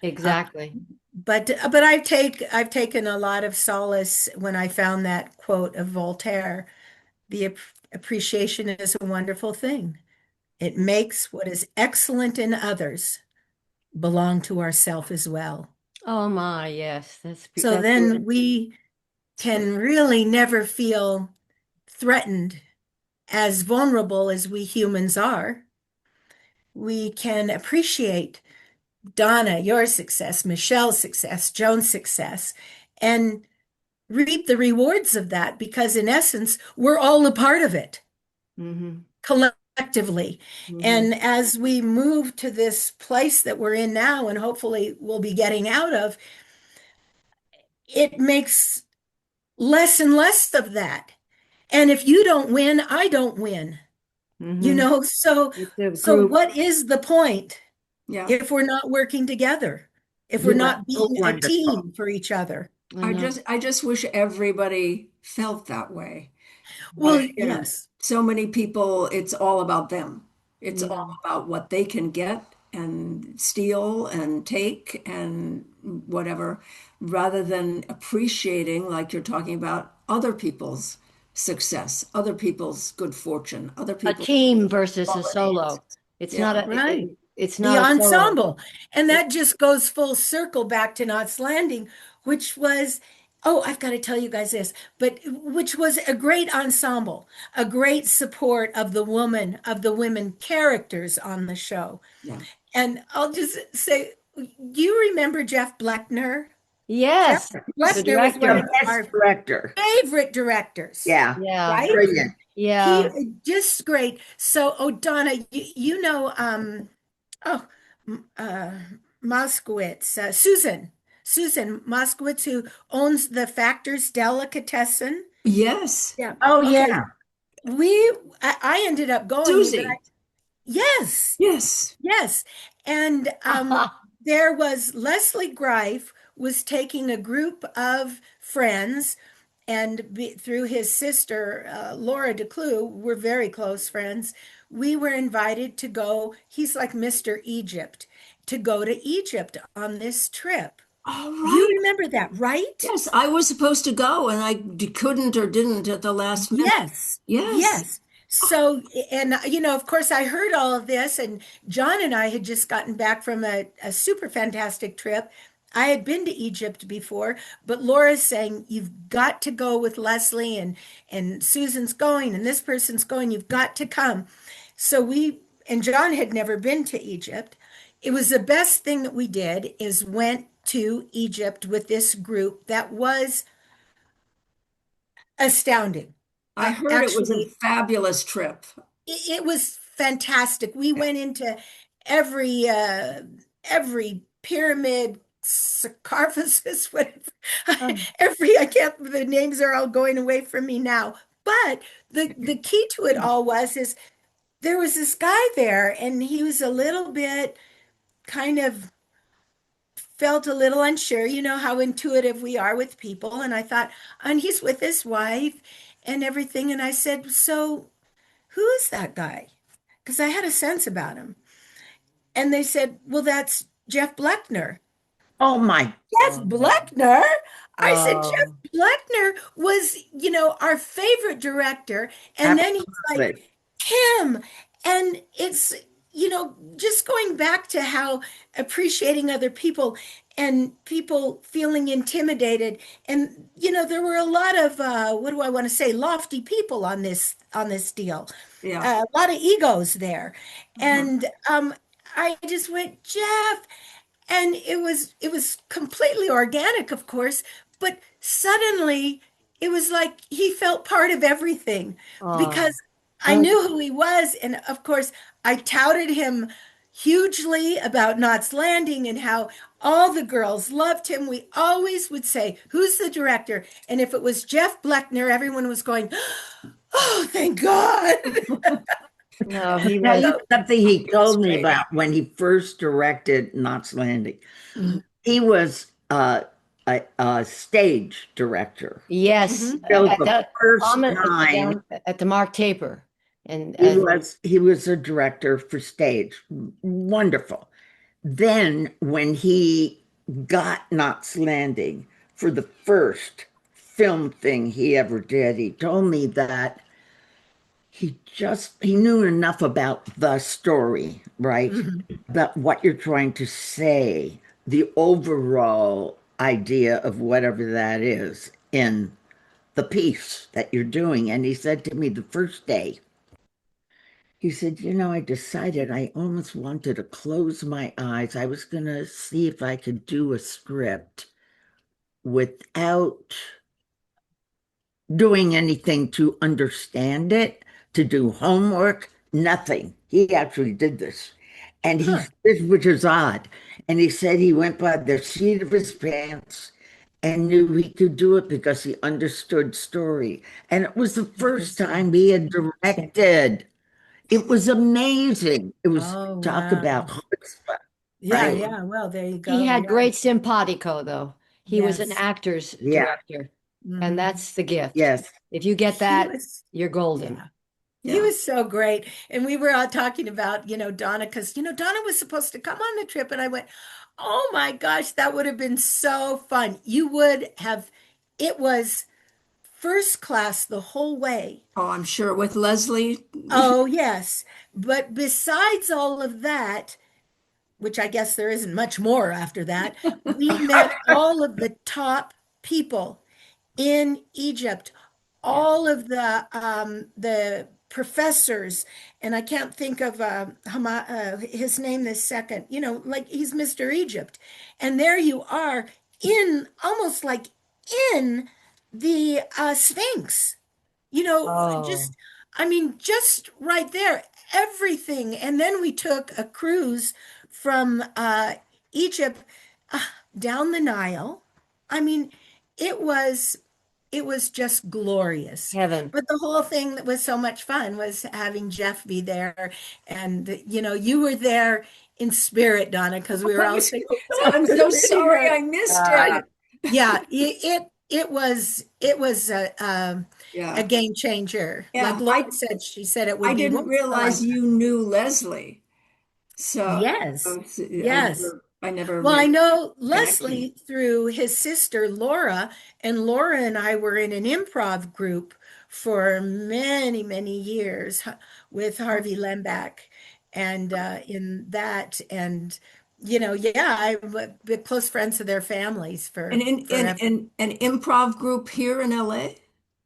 Speaker 3: Uh,
Speaker 1: exactly.
Speaker 3: but I've taken a lot of solace when I found that quote of Voltaire: "The appreciation is a wonderful thing. It makes what is excellent in others belong to ourself as well."
Speaker 1: Oh my, yes,
Speaker 3: So
Speaker 1: that's
Speaker 3: then we
Speaker 1: good.
Speaker 3: can really never feel threatened. As vulnerable as we humans are, we can appreciate Donna, your success, Michelle's success, Joan's success, and reap the rewards of that, because in essence, we're all a part of it
Speaker 1: Hmm.
Speaker 3: collectively.
Speaker 1: Hmm.
Speaker 3: And as we move to this place that we're in now, and hopefully we'll be getting out of, it makes less and less of that. And if you don't win, I don't win.
Speaker 1: Hmm.
Speaker 3: So
Speaker 1: It's a
Speaker 3: so
Speaker 1: group.
Speaker 3: what is the point
Speaker 2: Yeah.
Speaker 3: if we're not working together? If we're
Speaker 4: You are
Speaker 3: not
Speaker 4: so
Speaker 3: being a
Speaker 4: wonderful.
Speaker 3: team for each other?
Speaker 1: I
Speaker 2: I
Speaker 1: know.
Speaker 2: just I just wish everybody felt that way.
Speaker 3: Well,
Speaker 2: But,
Speaker 3: yes.
Speaker 2: so many people, it's all about them. It's all
Speaker 1: Yeah.
Speaker 2: about what they can get and steal and take and whatever, rather than appreciating, like you're talking about, other people's success, other people's good fortune, other
Speaker 1: A
Speaker 2: people's
Speaker 1: team versus a
Speaker 2: qualities.
Speaker 1: solo. It's not
Speaker 2: Yeah.
Speaker 3: Right.
Speaker 1: it's
Speaker 3: The
Speaker 1: not a solo.
Speaker 3: ensemble. And
Speaker 1: It,
Speaker 3: that just goes full circle back to Knots Landing, which was, oh, I've got to tell you guys this, but which was a great ensemble, a great support of the women characters on the show.
Speaker 2: Yeah.
Speaker 3: And I'll just say, you remember Jeff Blechner? Jeff
Speaker 1: yes, the
Speaker 3: Blechner was one
Speaker 4: The
Speaker 3: of
Speaker 1: director.
Speaker 4: best
Speaker 3: our
Speaker 4: director.
Speaker 3: favorite directors,
Speaker 4: Yeah.
Speaker 1: Yeah.
Speaker 3: right?
Speaker 4: Brilliant.
Speaker 3: He
Speaker 1: Yeah.
Speaker 3: just great. So, oh, Donna, you know, oh, uh, Moskowitz, Susan Moskowitz, who owns the Factor's Delicatessen.
Speaker 2: Yes.
Speaker 3: Yeah.
Speaker 4: Oh,
Speaker 3: Okay.
Speaker 4: yeah.
Speaker 3: I ended up going, but
Speaker 2: Susie.
Speaker 3: yes,
Speaker 2: Yes.
Speaker 3: yes. And there was Leslie Greif was taking a group of friends, and through his sister, Laura DeClue, we're very close friends. We were invited to go, he's like Mr. Egypt, to go to Egypt on this trip.
Speaker 2: All
Speaker 3: You
Speaker 2: right.
Speaker 3: remember that, right?
Speaker 2: Yes, I was supposed to go and I couldn't or didn't at the last minute.
Speaker 3: Yes,
Speaker 2: Yes.
Speaker 3: yes. So, and of course, I heard all of this, and John and I had just gotten back from a super fantastic trip. I had been to Egypt before, but Laura's saying you've got to go with Leslie, and Susan's going, and this person's going. You've got to come. So we and John had never been to Egypt. It was the best thing that we did is went to Egypt with this group that was astounding.
Speaker 2: I heard it was a
Speaker 3: Actually,
Speaker 2: fabulous trip.
Speaker 3: it was fantastic. We went into every every pyramid, sarcophagus, whatever.
Speaker 1: Oh.
Speaker 3: Every I can't the names are all going away from me now. But the key to it all was is there was this guy there and he was a little bit kind of felt a little unsure. You know how intuitive we are with people. And I thought, and he's with his wife and everything. And I said, so who is that guy? Because I had a sense about him. And they said, well, that's Jeff Blechner.
Speaker 4: Oh, my.
Speaker 3: Jeff Blechner? I said, Jeff
Speaker 1: Oh.
Speaker 3: Blechner was, our favorite director. And then he's like,
Speaker 4: Absolutely.
Speaker 3: Kim. And it's, just going back to how appreciating other people and people feeling intimidated. And, there were a lot of, what do I want to say, lofty people on this deal.
Speaker 2: Yeah.
Speaker 3: A lot of egos there.
Speaker 2: Uh-huh.
Speaker 3: And I just went, Jeff, and it was completely organic, of course, but suddenly it was like he felt part of everything
Speaker 1: Oh.
Speaker 3: because I knew who he was, and of course I touted him hugely about Knots Landing and how all the girls loved him. We always would say, "Who's the director?" And if it was Jeff Blechner, everyone was going, "Oh, thank God."
Speaker 1: No, he
Speaker 4: Tell
Speaker 1: was.
Speaker 4: you something he
Speaker 3: It was
Speaker 4: told me
Speaker 3: great.
Speaker 4: about when he first directed Knots Landing.
Speaker 3: Mhm.
Speaker 4: He was a stage director.
Speaker 1: Yes,
Speaker 3: Mhm.
Speaker 4: So
Speaker 1: at
Speaker 4: the
Speaker 1: the
Speaker 4: first
Speaker 1: common
Speaker 4: time
Speaker 1: down at the Mark Taper, and
Speaker 4: he was a director for stage. Wonderful. Then when he got Knots Landing for the first film thing he ever did, he told me that he knew enough about the story, right?
Speaker 3: Mhm.
Speaker 4: About what you're trying to say, the overall idea of whatever that is in the piece that you're doing. And he said to me the first day, he said, I decided I almost wanted to close my eyes. I was going to see if I could do a script without doing anything to understand it, to do homework, nothing. He actually did this. And
Speaker 3: Huh.
Speaker 4: which is odd. And he said he went by the seat of his pants and knew he could do it because he understood story. And it was the first time he had directed. It was amazing. It was
Speaker 3: Oh,
Speaker 4: talk about
Speaker 3: wow.
Speaker 4: chutzpah,
Speaker 3: Yeah,
Speaker 4: right?
Speaker 3: yeah. Well, there you
Speaker 1: he
Speaker 3: go.
Speaker 1: had
Speaker 3: Yeah.
Speaker 1: great simpatico, though. He was an
Speaker 3: Yes.
Speaker 1: actor's
Speaker 4: Yeah,
Speaker 1: director, and
Speaker 3: Hmm.
Speaker 1: that's the gift.
Speaker 4: yes.
Speaker 1: If you get
Speaker 3: He
Speaker 1: that,
Speaker 3: was,
Speaker 1: you're golden.
Speaker 3: yeah. He
Speaker 2: Yeah.
Speaker 3: was so great. And we were all talking about, Donna, because, Donna was supposed to come on the trip. And I went, oh my gosh, that would have been so fun. It was first class the whole way.
Speaker 2: Oh, I'm sure with Leslie.
Speaker 3: Oh, yes. But besides all of that, which I guess there isn't much more after that, we met all of the top people in Egypt,
Speaker 1: Yeah.
Speaker 3: all of the professors, and I can't think of his name this second. Like he's Mr. Egypt, and there you are in almost like in the Sphinx.
Speaker 1: Oh,
Speaker 3: Just I mean, just right there, everything. And then we took a cruise from Egypt, uh, down the Nile. I mean, it was it was just glorious.
Speaker 1: Heaven.
Speaker 3: But the whole thing that was so much fun was having Jeff be there. And, you were there in spirit, Donna, because we were all
Speaker 2: I'm so
Speaker 3: sitting
Speaker 2: sorry
Speaker 3: there.
Speaker 2: I missed
Speaker 4: Uh,
Speaker 2: it.
Speaker 3: Yeah, it was a
Speaker 2: Yeah.
Speaker 3: game changer. Like
Speaker 2: Yeah.
Speaker 3: Laura said, she said it
Speaker 2: I
Speaker 3: would be
Speaker 2: didn't
Speaker 3: once in a
Speaker 2: realize
Speaker 3: lifetime.
Speaker 2: you knew Leslie. So
Speaker 3: Yes, yes.
Speaker 2: I never
Speaker 3: Well, I
Speaker 2: made
Speaker 3: know
Speaker 2: the connection.
Speaker 3: Leslie through his sister Laura, and Laura and I were in an improv group for many, many years with Harvey Lembach, and in that, and yeah, I've been close friends of their families
Speaker 2: And
Speaker 3: for
Speaker 2: in
Speaker 3: forever.
Speaker 2: an improv group here in LA?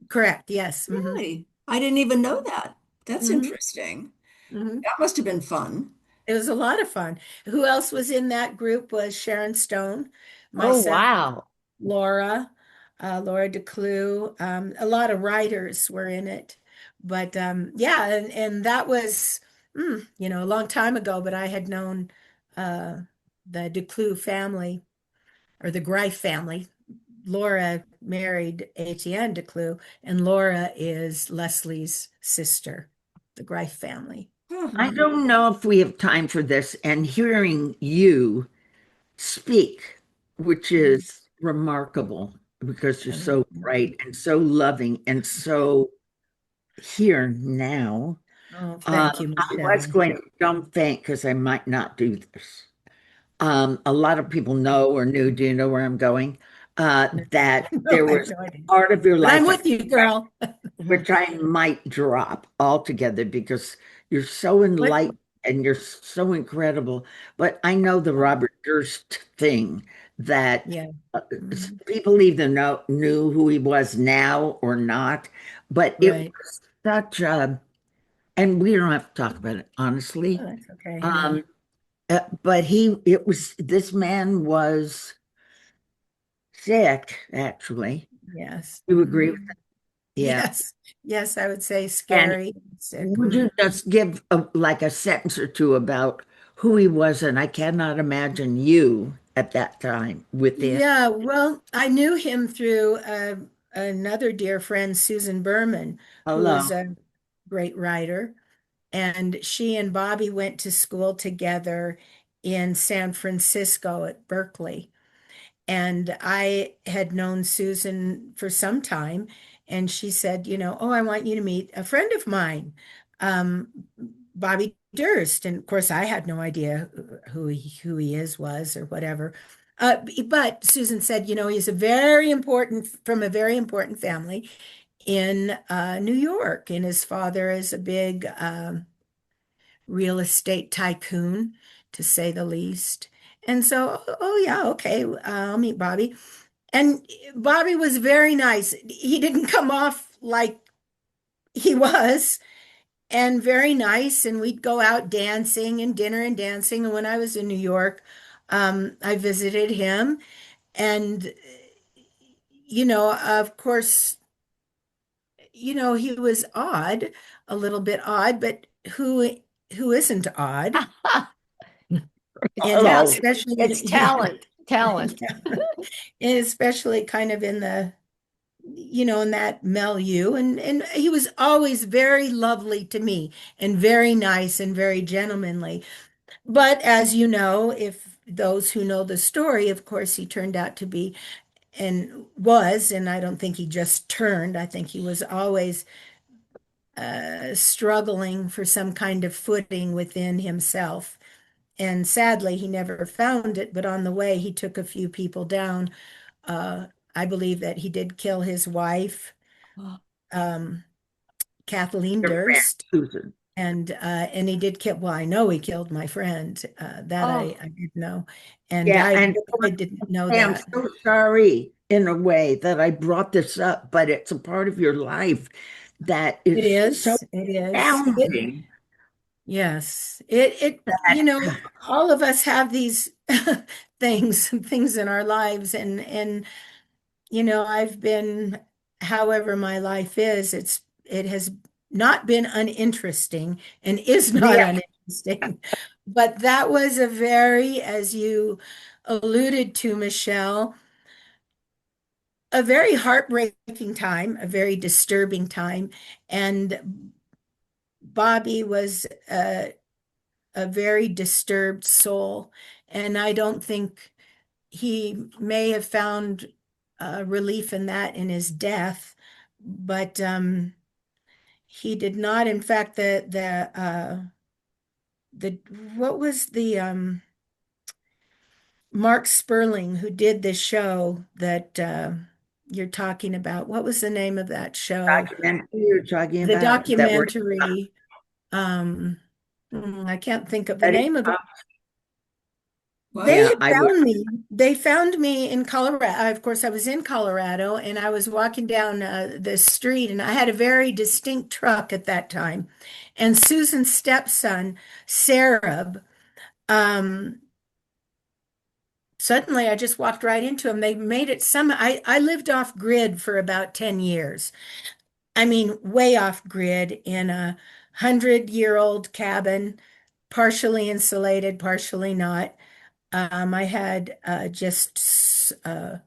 Speaker 3: Correct. Yes.
Speaker 2: Really? I didn't even know that. That's
Speaker 3: Hmm.
Speaker 2: interesting.
Speaker 3: Hmm.
Speaker 2: That must have been fun.
Speaker 3: It was a lot of fun. Who else was in that group was Sharon Stone,
Speaker 1: Oh,
Speaker 3: myself,
Speaker 1: wow.
Speaker 3: Laura, Laura DeClue. A lot of writers were in it. But yeah, and that was, a long time ago, but I had known uh, the DeClue family or the Greif family. Laura married Etienne DeClue, and Laura is Leslie's sister, the Greif family.
Speaker 2: Huh.
Speaker 4: I
Speaker 3: Mhm.
Speaker 4: don't know if we have time for this, and hearing you speak, which
Speaker 3: Mhm.
Speaker 4: is remarkable because you're
Speaker 3: Oh,
Speaker 4: so bright and so loving and so here now.
Speaker 3: oh, thank you,
Speaker 4: I was
Speaker 3: Michelle.
Speaker 4: going to don't faint because I might not do this. A lot of people know or knew, do you know where I'm going?
Speaker 3: No,
Speaker 4: That
Speaker 3: no,
Speaker 4: there
Speaker 3: I have
Speaker 4: was
Speaker 3: no idea.
Speaker 4: part of your
Speaker 3: But I'm
Speaker 4: life
Speaker 3: with you, girl.
Speaker 4: which I might drop altogether because you're so
Speaker 3: What?
Speaker 4: enlightened and you're so incredible. But I know the Robert Durst thing that
Speaker 3: Yeah. Mhm.
Speaker 4: people either knew who he was now or not, but it
Speaker 3: Right.
Speaker 4: was such a, and we don't have to talk about it
Speaker 3: Oh,
Speaker 4: honestly.
Speaker 3: that's okay. Yeah.
Speaker 4: Um, but this man was sick, actually.
Speaker 3: Yes.
Speaker 4: You agree with
Speaker 3: Mhm.
Speaker 4: that? Yeah.
Speaker 3: Yes. Yes, I would say
Speaker 4: And
Speaker 3: scary, sick.
Speaker 4: would you just give like a sentence or two about who he was? And I cannot imagine you at that time with him.
Speaker 3: Yeah, well, I knew him through another dear friend, Susan Berman, who
Speaker 4: Hello.
Speaker 3: was a great writer. And she and Bobby went to school together in San Francisco at Berkeley. And I had known Susan for some time, and she said, oh, I want you to meet a friend of mine, um, Bobby Durst. And of course, I had no idea who he was or whatever. But Susan said, he's a very important from a very important family in New York, and his father is a big real estate tycoon, to say the least. And so, oh yeah, okay, I'll meet Bobby. And Bobby was very nice. He didn't come off like he was, and very nice. And we'd go out dancing and dinner and dancing. And when I was in New York, I visited him. And, of course, he was odd, a little bit odd, but who isn't odd?
Speaker 1: It's
Speaker 3: And
Speaker 1: talent.
Speaker 4: Hello.
Speaker 1: It's
Speaker 3: especially,
Speaker 1: talent. Talent.
Speaker 3: yeah, and especially kind of in that milieu. And he was always very lovely to me and very nice and very gentlemanly. But as you know, if those who know the story, of course, he turned out to be and I don't think he just turned, I think he was always struggling for some kind of footing within himself. And sadly, he never found it, but on the way, he took a few people down. Uh, I believe that he did kill his wife, um, Kathleen
Speaker 4: Your friend
Speaker 3: Durst,
Speaker 4: Susan.
Speaker 3: and he did kill. Well, I know he killed my friend. That
Speaker 1: Oh,
Speaker 3: I did know, and
Speaker 4: Yeah,
Speaker 3: I
Speaker 4: and
Speaker 3: I didn't know
Speaker 4: I'm
Speaker 3: that.
Speaker 4: so sorry in a way that I brought this up, but it's a part of your life that
Speaker 3: It
Speaker 4: is so
Speaker 3: is. It is.
Speaker 4: astounding
Speaker 3: Yes.
Speaker 4: that
Speaker 3: All of us have these things in our lives, and I've been, however my life is, it has not been uninteresting and is not
Speaker 4: yeah,
Speaker 3: uninteresting. But that was a very, as you alluded to, Michelle, a very heartbreaking time, a very disturbing time. And Bobby was a very disturbed soul. And I don't think he may have found relief in that in his death, but he did not. In fact, the what was the Mark Sperling who did the show that you're talking about? What was the name of that show?
Speaker 4: Documentary you're talking
Speaker 3: The
Speaker 4: about that we're
Speaker 3: documentary. Um, I can't think of the
Speaker 4: studying?
Speaker 3: name of it. They
Speaker 2: What?
Speaker 4: Yeah,
Speaker 3: had
Speaker 4: I would.
Speaker 3: found me. They found me in Colorado. Of course, I was in Colorado and I was walking down the street and I had a very distinct truck at that time. And Susan's stepson, Sarah, um, suddenly I just walked right into him. They made it I lived off grid for about 10 years. I mean, way off grid in a 100-year-old cabin, partially insulated, partially not. I had just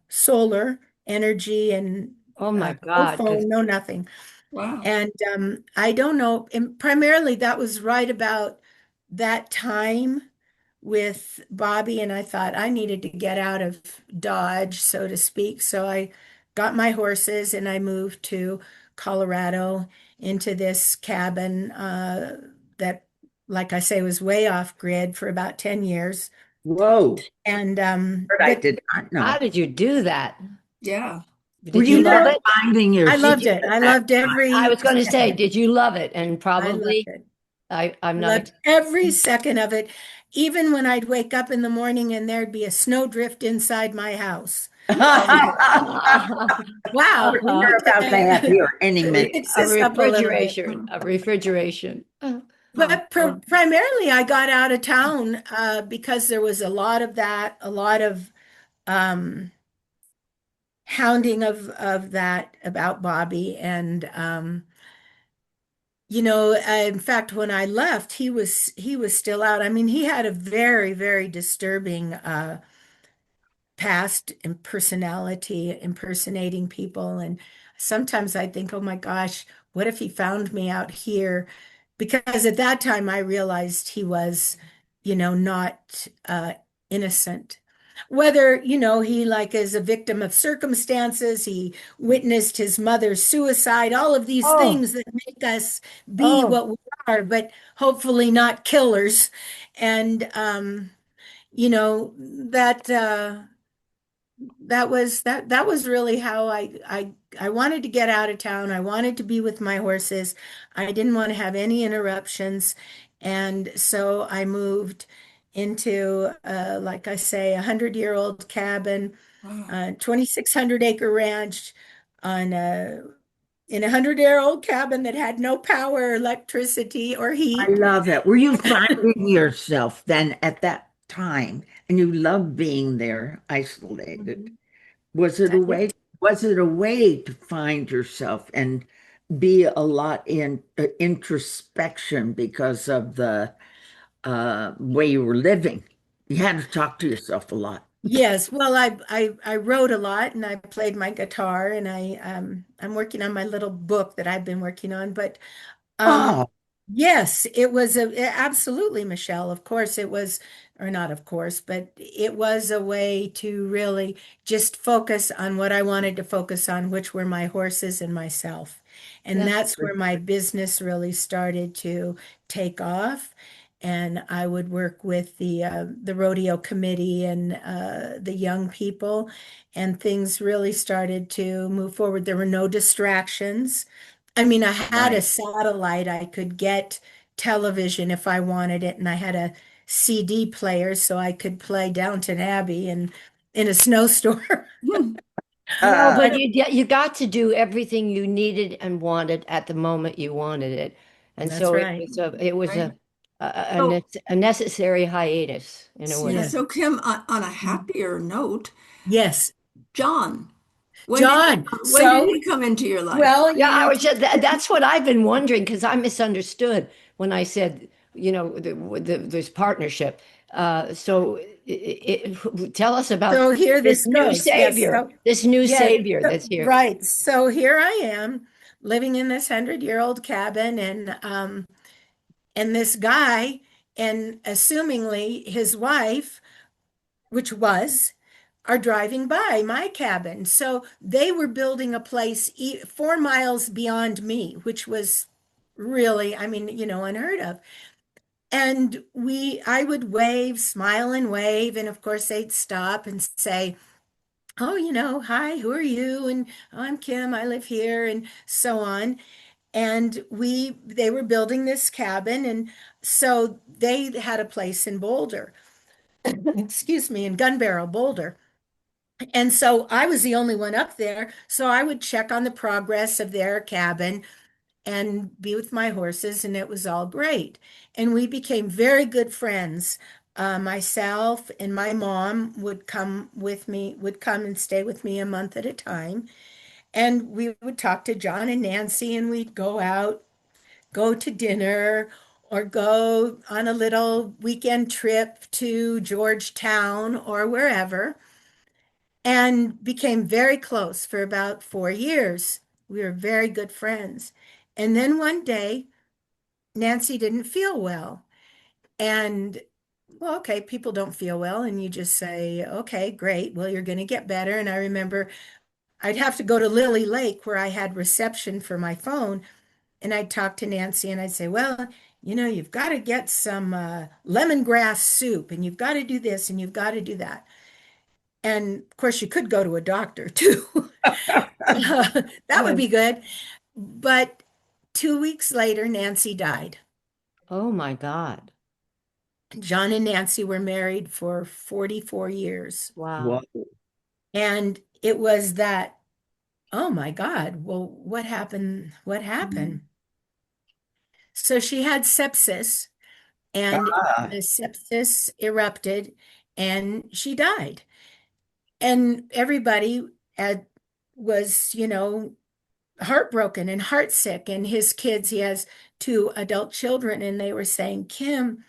Speaker 3: solar energy and
Speaker 1: Oh my
Speaker 3: no
Speaker 1: God, because
Speaker 3: phone, no nothing.
Speaker 2: Wow.
Speaker 3: And I don't know, and primarily that was right about that time with Bobby. And I thought I needed to get out of Dodge, so to speak. So I got my horses and I moved to Colorado into this cabin that, like I say, was way off grid for about 10 years.
Speaker 4: Whoa,
Speaker 3: And
Speaker 4: but I
Speaker 3: but
Speaker 4: did not
Speaker 1: how
Speaker 4: know.
Speaker 1: did you do that?
Speaker 2: Yeah.
Speaker 4: Were
Speaker 1: Did
Speaker 4: you
Speaker 1: you love
Speaker 3: know,
Speaker 4: not
Speaker 1: it?
Speaker 4: finding
Speaker 3: I
Speaker 1: Did
Speaker 3: loved
Speaker 1: you?
Speaker 4: yourself
Speaker 3: it.
Speaker 4: at
Speaker 3: I
Speaker 4: that
Speaker 3: loved
Speaker 4: time?
Speaker 1: I
Speaker 3: every
Speaker 1: was going to say,
Speaker 3: second.
Speaker 1: did you love it? And
Speaker 3: I loved
Speaker 1: probably,
Speaker 3: it.
Speaker 1: I'm
Speaker 3: I
Speaker 1: not.
Speaker 3: loved every second of it. Even when I'd wake up in the morning and there'd be a snowdrift inside my house. I would go, wow, we
Speaker 1: Uh-huh.
Speaker 3: need
Speaker 4: We're about to have
Speaker 3: to
Speaker 4: here any minute.
Speaker 3: fix
Speaker 1: A
Speaker 3: this up a little bit.
Speaker 1: refrigeration, a refrigeration.
Speaker 2: Huh.
Speaker 3: But primarily, I got out of town because there was a lot of that, a lot of um, hounding of that about Bobby. And in fact, when I left, he was still out. I mean, he had a very, very disturbing past and personality, impersonating people. And sometimes I think, oh my gosh, what if he found me out here? Because at that time I realized he was, not innocent. Whether, he like is a victim of circumstances, he witnessed his mother's suicide, all of these
Speaker 1: Oh,
Speaker 3: things that make us be
Speaker 1: oh,
Speaker 3: what we are, but hopefully not killers. And that that was really how I wanted to get out of town. I wanted to be with my horses. I didn't want to have any interruptions. And so I moved into like I say, 100-year-old cabin,
Speaker 2: Wow.
Speaker 3: 2,600-acre ranch on in a 100-year-old cabin that had no power, electricity, or
Speaker 4: I
Speaker 3: heat.
Speaker 4: love it. Were you finding yourself then at that time and you loved being there isolated?
Speaker 3: Mhm.
Speaker 4: Was it
Speaker 3: I
Speaker 4: a
Speaker 3: did.
Speaker 4: way, was it a way to find yourself and be a lot in introspection because of the way you were living? You had to talk to yourself a lot.
Speaker 3: Yes, well, I wrote a lot and I played my guitar and I'm working on my little book that I've been working on. But um,
Speaker 4: Oh,
Speaker 3: yes, it was absolutely, Michelle. Of course, it was, or not, of course, but it was a way to really just focus on what I wanted to focus on, which were my horses and myself. And
Speaker 1: that's
Speaker 3: that's
Speaker 1: good.
Speaker 3: where my business really started to take off. And I would work with the rodeo committee and the young people, and things really started to move forward. There were no distractions. I mean, I had a
Speaker 4: right.
Speaker 3: satellite. I could get television if I wanted it, and I had a CD player so I could play Downton Abbey and in a snowstorm.
Speaker 2: Hmm.
Speaker 1: Well,
Speaker 4: Uh,
Speaker 1: but
Speaker 3: But
Speaker 1: you got to do everything you needed and wanted at the moment you wanted it, and
Speaker 3: that's
Speaker 1: so
Speaker 3: right.
Speaker 1: it was
Speaker 2: Right.
Speaker 1: a
Speaker 2: So,
Speaker 1: a necessary hiatus in a way.
Speaker 2: yeah.
Speaker 3: Yeah.
Speaker 2: So Kim, on a happier note,
Speaker 3: Yes.
Speaker 2: John,
Speaker 3: John.
Speaker 2: when did
Speaker 3: So,
Speaker 2: he come into your life?
Speaker 3: well,
Speaker 1: Yeah,
Speaker 3: you
Speaker 1: I
Speaker 3: know,
Speaker 1: was just that's what I've been wondering because I misunderstood when I said this partnership. So tell us about
Speaker 3: So here this goes. Yes. So
Speaker 1: this new
Speaker 3: yes,
Speaker 1: savior that's here.
Speaker 3: right. So here I am living in this 100-year-old cabin and this guy and assumingly his wife, which was, are driving by my cabin. So they were building a place 4 miles beyond me, which was really, I mean, unheard of. And I would wave, smile and wave. And of course, they'd stop and say, oh, hi, who are you? And "Oh, I'm Kim, I live here," and so on. And they were building this cabin. And so they had a place in Boulder, excuse me, in Gun Barrel, Boulder. And so I was the only one up there. So I would check on the progress of their cabin and be with my horses, and it was all great. And we became very good friends. Myself and my mom would come and stay with me a month at a time. And we would talk to John and Nancy, and we'd go out, go to dinner, or go on a little weekend trip to Georgetown or wherever, and became very close for about 4 years. We were very good friends. And then one day, Nancy didn't feel well. And well, okay, people don't feel well, and you just say, okay, great. Well, you're going to get better. And I remember I'd have to go to Lily Lake where I had reception for my phone. And I'd talk to Nancy and I'd say, well, you've got to get some lemongrass soup, and you've got to do this, and you've got to do that. And of course, you could go to a doctor too. That would be good. But 2 weeks later, Nancy died.
Speaker 1: Oh my God.
Speaker 3: John and Nancy were married for 44 years.
Speaker 1: Wow.
Speaker 4: Whoa.
Speaker 3: And it was that, oh my God, well, what happened? What happened? So she had sepsis, and
Speaker 4: Ah,
Speaker 3: the sepsis erupted and she died. And everybody was, heartbroken and heartsick. And his kids, he has two adult children, and they were saying, Kim,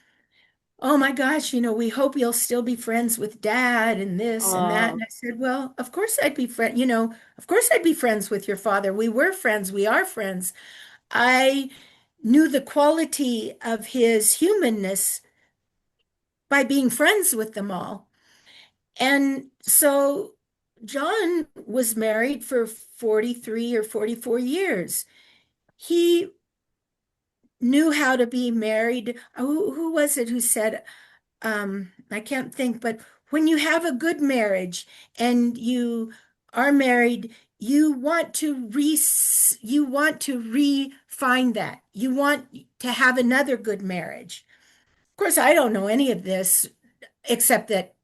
Speaker 3: oh my gosh, we hope you'll still be friends with dad and this and that.
Speaker 1: Oh,
Speaker 3: And I said, well, of course I'd be of course I'd be friends with your father. We were friends. We are friends. I knew the quality of his humanness by being friends with them all. And so John was married for 43 or 44 years. He knew how to be married. Who was it who said, I can't think, but when you have a good marriage and you are married, you want to refine that. You want to have another good marriage. Of course, I don't know any of this except that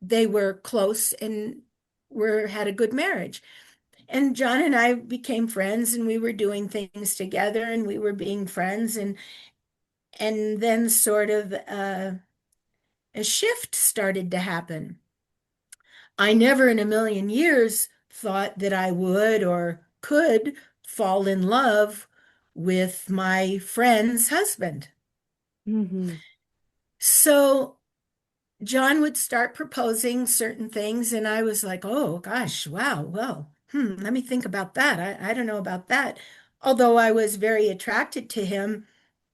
Speaker 3: they were close and were had a good marriage. And John and I became friends, and we were doing things together, and we were being friends, and then sort of a shift started to happen. I never in a million years thought that I would or could fall in love with my friend's husband.
Speaker 1: hmm.
Speaker 3: So John would start proposing certain things, and I was like, oh gosh, wow, well, let me think about that. I don't know about that. Although I was very attracted to him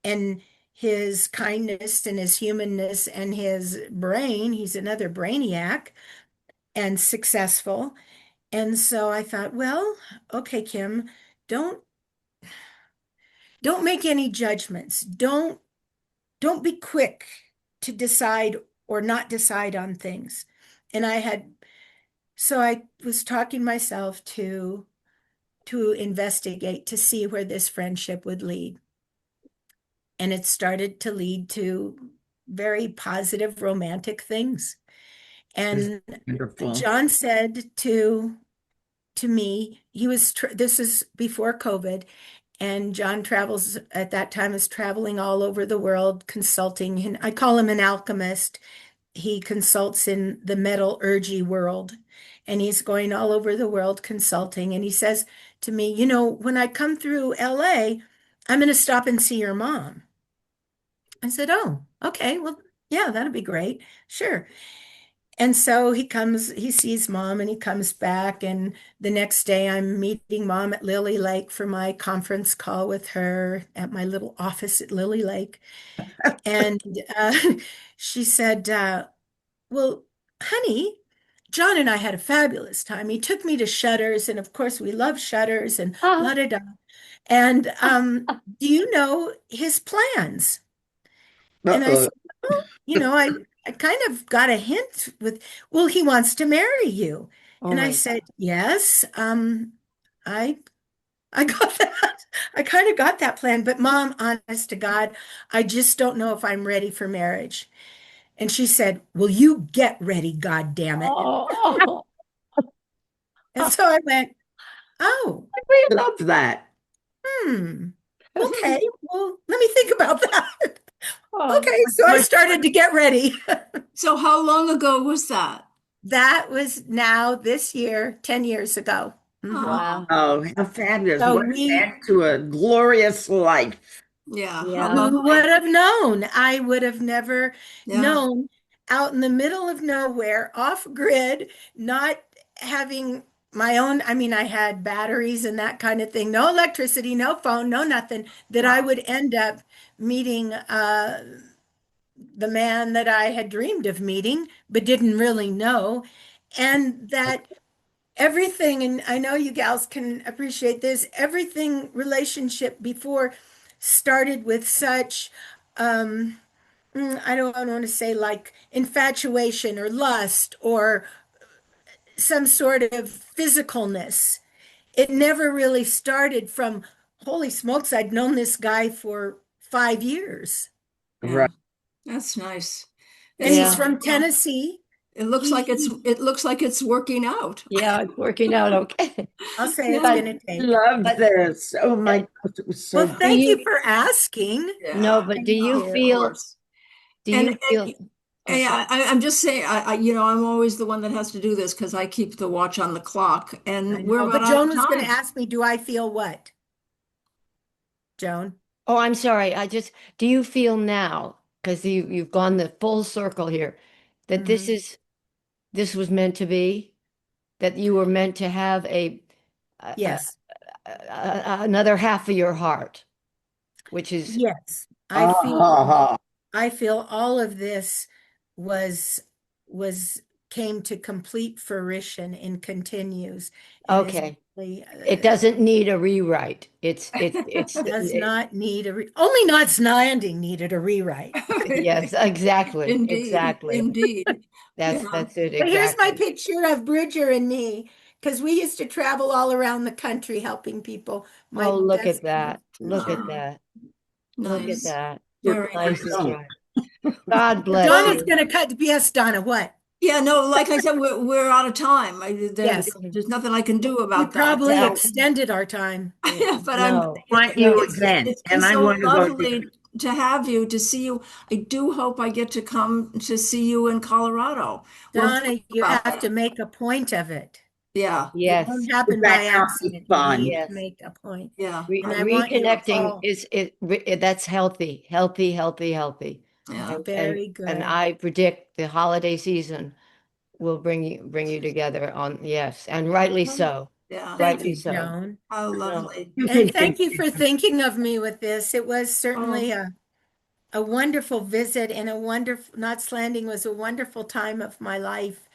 Speaker 3: and his kindness and his humanness and his brain, he's another brainiac and successful. And so I thought, well, okay, Kim, don't don't make any judgments. Don't be quick to decide or not decide on things. And I was talking myself to investigate to see where this friendship would lead. And it started to lead to very positive romantic things.
Speaker 4: this is
Speaker 3: And
Speaker 4: wonderful.
Speaker 3: John said to me, this is before COVID, and John travels at that time is traveling all over the world consulting. And I call him an alchemist. He consults in the metallurgy world, and he's going all over the world consulting. And he says to me, when I come through LA, I'm going to stop and see your mom. I said, oh, okay. Well, yeah, that'd be great. Sure. And so he sees mom and he comes back. And the next day I'm meeting mom at Lily Lake for my conference call with her at my little office at Lily Lake. And she said, well, honey, John and I had a fabulous time. He took me to Shutters, and of course, we love Shutters and
Speaker 1: Ah,
Speaker 3: la da da. And do you know his plans? And I
Speaker 4: Uh-oh.
Speaker 3: said, well, I kind of got a hint with, well, he wants to marry you.
Speaker 1: oh
Speaker 3: And I
Speaker 1: my
Speaker 3: said,
Speaker 1: God.
Speaker 3: yes, I I got that. I kind of got that plan, but mom, honest to God, I just don't know if I'm ready for marriage. And she said, well, you get ready, God damn it.
Speaker 1: Oh,
Speaker 3: And so I went, oh,
Speaker 4: We love that.
Speaker 3: hmm, okay, well, let me think about that.
Speaker 1: oh,
Speaker 3: Okay, so I started to get ready.
Speaker 2: So how long ago was that?
Speaker 3: That was now this year, 10 years ago. Mhm.
Speaker 2: Oh,
Speaker 1: wow.
Speaker 4: Oh, how fabulous.
Speaker 3: So
Speaker 4: What an end to a glorious life.
Speaker 2: yeah, how
Speaker 1: Yeah.
Speaker 3: who would
Speaker 2: lovely.
Speaker 3: have known? I would have never
Speaker 2: Yeah.
Speaker 3: known out in the middle of nowhere, off grid, not having my own. I mean, I had batteries and that kind of thing, no electricity, no phone, no nothing, that I
Speaker 2: Wow.
Speaker 3: would end up meeting the man that I had dreamed of meeting, but didn't really know. And that everything, and I know you gals can appreciate this, everything relationship before started with such, um, I don't want to say like infatuation or lust or some sort of physicalness. It never really started from, holy smokes, I'd known this guy for 5 years.
Speaker 2: Yeah.
Speaker 4: Right.
Speaker 2: That's nice.
Speaker 3: And
Speaker 2: It's
Speaker 3: he's
Speaker 1: Yeah.
Speaker 3: from
Speaker 2: well,
Speaker 3: Tennessee.
Speaker 2: it looks like
Speaker 3: He
Speaker 2: it's working out.
Speaker 1: Yeah, it's working out okay.
Speaker 3: I'll say it's
Speaker 2: Yeah.
Speaker 3: going
Speaker 1: But
Speaker 3: to take.
Speaker 4: Love
Speaker 1: but
Speaker 4: this. Oh my
Speaker 1: uh,
Speaker 4: gosh, it was
Speaker 3: Well,
Speaker 4: so
Speaker 1: do
Speaker 3: thank you
Speaker 1: you
Speaker 3: for asking.
Speaker 1: no,
Speaker 2: Yeah.
Speaker 1: but do
Speaker 3: Thank
Speaker 1: you
Speaker 2: Of
Speaker 3: you.
Speaker 1: feel
Speaker 2: course.
Speaker 1: do
Speaker 2: And,
Speaker 1: you feel oh sorry.
Speaker 2: I'm just saying, I'm always the one that has to do this because I keep the watch on the clock,
Speaker 3: I
Speaker 2: and we're
Speaker 3: know.
Speaker 2: about
Speaker 3: But
Speaker 2: out
Speaker 3: Joan
Speaker 2: of
Speaker 3: was going to
Speaker 2: time.
Speaker 3: ask me, do I feel what? Joan?
Speaker 1: Oh, I'm sorry. I just do you feel now, because you've gone the full circle here, that
Speaker 3: Hmm.
Speaker 1: this was meant to be, that you were meant to have a,
Speaker 3: Yes.
Speaker 1: another half of your heart, which is
Speaker 3: Yes.
Speaker 4: ah,
Speaker 3: I feel all of this was was came to complete fruition and continues and is
Speaker 1: okay.
Speaker 3: really
Speaker 1: It doesn't need a rewrite. It's
Speaker 3: does not need only not Sniding needed a rewrite.
Speaker 1: yes, exactly,
Speaker 2: Indeed,
Speaker 1: exactly.
Speaker 2: indeed. Yeah.
Speaker 1: That's it,
Speaker 3: But here's my
Speaker 1: exactly.
Speaker 3: picture of Bridger and me, because we used to travel all around the country helping people. My
Speaker 1: Oh, look
Speaker 3: best
Speaker 1: at
Speaker 3: friend,
Speaker 1: that. Look at
Speaker 2: Oh,
Speaker 1: that. Look at
Speaker 2: nice.
Speaker 1: that.
Speaker 2: Very
Speaker 1: Nice is
Speaker 2: nice.
Speaker 4: don't.
Speaker 1: right. God bless
Speaker 2: Well,
Speaker 3: Donna's
Speaker 1: you.
Speaker 3: going to cut. Yes, Donna, what?
Speaker 2: yeah, no, like I said, we're out of time.
Speaker 3: Yes,
Speaker 2: There's nothing I can do
Speaker 3: we
Speaker 2: about that.
Speaker 3: probably
Speaker 1: Yeah.
Speaker 2: So,
Speaker 3: extended our time.
Speaker 2: yeah, but
Speaker 1: No,
Speaker 4: Want
Speaker 1: no.
Speaker 4: you again,
Speaker 2: it's been
Speaker 4: and I
Speaker 2: so
Speaker 4: want to go again.
Speaker 2: lovely to have you, to see you. I do hope I get to come to see you in Colorado. We'll talk
Speaker 3: Donna, you
Speaker 2: about
Speaker 3: have
Speaker 2: that.
Speaker 3: to make a point of it.
Speaker 2: Yeah,
Speaker 3: It
Speaker 1: Yes,
Speaker 3: won't happen
Speaker 4: That
Speaker 3: by
Speaker 4: can't be
Speaker 3: accident. You
Speaker 4: fun.
Speaker 3: need to
Speaker 1: yes.
Speaker 3: make a point.
Speaker 2: yeah,
Speaker 3: And I want you
Speaker 1: Reconnecting
Speaker 3: all
Speaker 1: is that's healthy, healthy, healthy, healthy.
Speaker 2: yeah.
Speaker 3: very
Speaker 1: And
Speaker 3: good.
Speaker 1: I predict the holiday season will bring you together on yes, and rightly so.
Speaker 2: Yeah.
Speaker 3: Thank
Speaker 1: Rightly
Speaker 3: you,
Speaker 1: so.
Speaker 3: Joan.
Speaker 2: How
Speaker 1: No.
Speaker 2: lovely.
Speaker 4: You
Speaker 3: And
Speaker 4: can
Speaker 3: thank you for
Speaker 4: continue.
Speaker 3: thinking of me with this. It was
Speaker 2: Oh,
Speaker 3: certainly a wonderful visit and a wonderful, Knots Landing was a wonderful time of my life.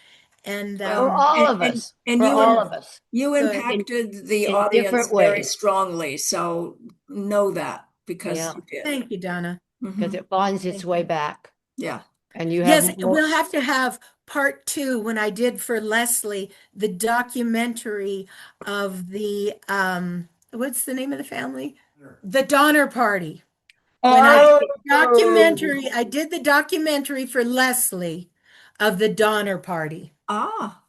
Speaker 3: And
Speaker 1: For
Speaker 2: well,
Speaker 1: all of us.
Speaker 2: and
Speaker 1: For all of us.
Speaker 2: you
Speaker 3: good.
Speaker 1: In
Speaker 2: impacted the
Speaker 1: in
Speaker 2: audience
Speaker 1: different
Speaker 2: very
Speaker 1: ways.
Speaker 2: strongly. So know that because
Speaker 1: Yeah.
Speaker 2: you did.
Speaker 3: Thank you, Donna.
Speaker 1: Because
Speaker 2: Hmm.
Speaker 1: it finds its
Speaker 3: Thank
Speaker 1: way
Speaker 3: you.
Speaker 1: back.
Speaker 2: Yeah.
Speaker 1: And you have
Speaker 3: Yes,
Speaker 1: more.
Speaker 3: we'll have to have part two when I did for Leslie the documentary of the what's the name of the family? The Donner Party. When
Speaker 4: Oh,
Speaker 3: I did the documentary for Leslie of the Donner Party.
Speaker 2: Ah,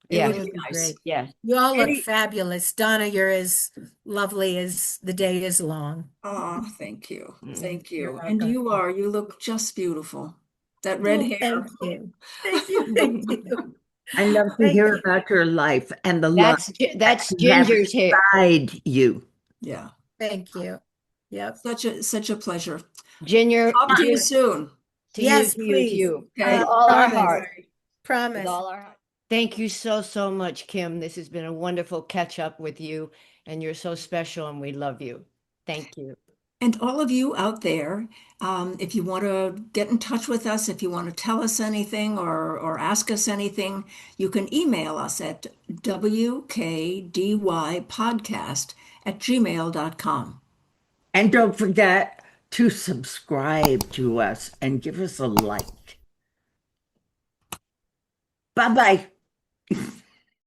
Speaker 2: it
Speaker 3: It
Speaker 2: would
Speaker 1: Yes,
Speaker 2: be
Speaker 3: would be
Speaker 2: nice.
Speaker 3: great.
Speaker 1: yes.
Speaker 3: You all look
Speaker 2: Any,
Speaker 3: fabulous. Donna, you're as lovely as the day is long.
Speaker 2: oh, thank you.
Speaker 1: Mm.
Speaker 2: Thank
Speaker 3: You're
Speaker 2: you. And
Speaker 3: welcome.
Speaker 2: you look just beautiful. That red
Speaker 3: Oh,
Speaker 2: hair.
Speaker 3: thank you. Thank you. Thank you.
Speaker 4: I love to
Speaker 3: Thank
Speaker 4: hear
Speaker 3: you.
Speaker 4: about your life and the love that
Speaker 1: That's
Speaker 4: you have
Speaker 1: Ginger's hair.
Speaker 4: inside you.
Speaker 2: Yeah.
Speaker 3: Thank you. Yep.
Speaker 2: Such a pleasure.
Speaker 1: Junior,
Speaker 2: Talk to you soon.
Speaker 1: to you,
Speaker 3: Yes,
Speaker 1: to you, to
Speaker 3: please.
Speaker 1: you,
Speaker 2: Okay.
Speaker 1: with all our
Speaker 3: Promise.
Speaker 1: heart, with
Speaker 3: Promise.
Speaker 1: all our heart. Thank you so, so much, Kim. This has been a wonderful catch up with you, and you're so special, and we love you. Thank you.
Speaker 2: And all of you out there, if you want to get in touch with us, if you want to tell us anything or ask us anything, you can email us at wkdypodcast@gmail.com.
Speaker 4: And don't forget to subscribe to us and give us a like. Bye bye.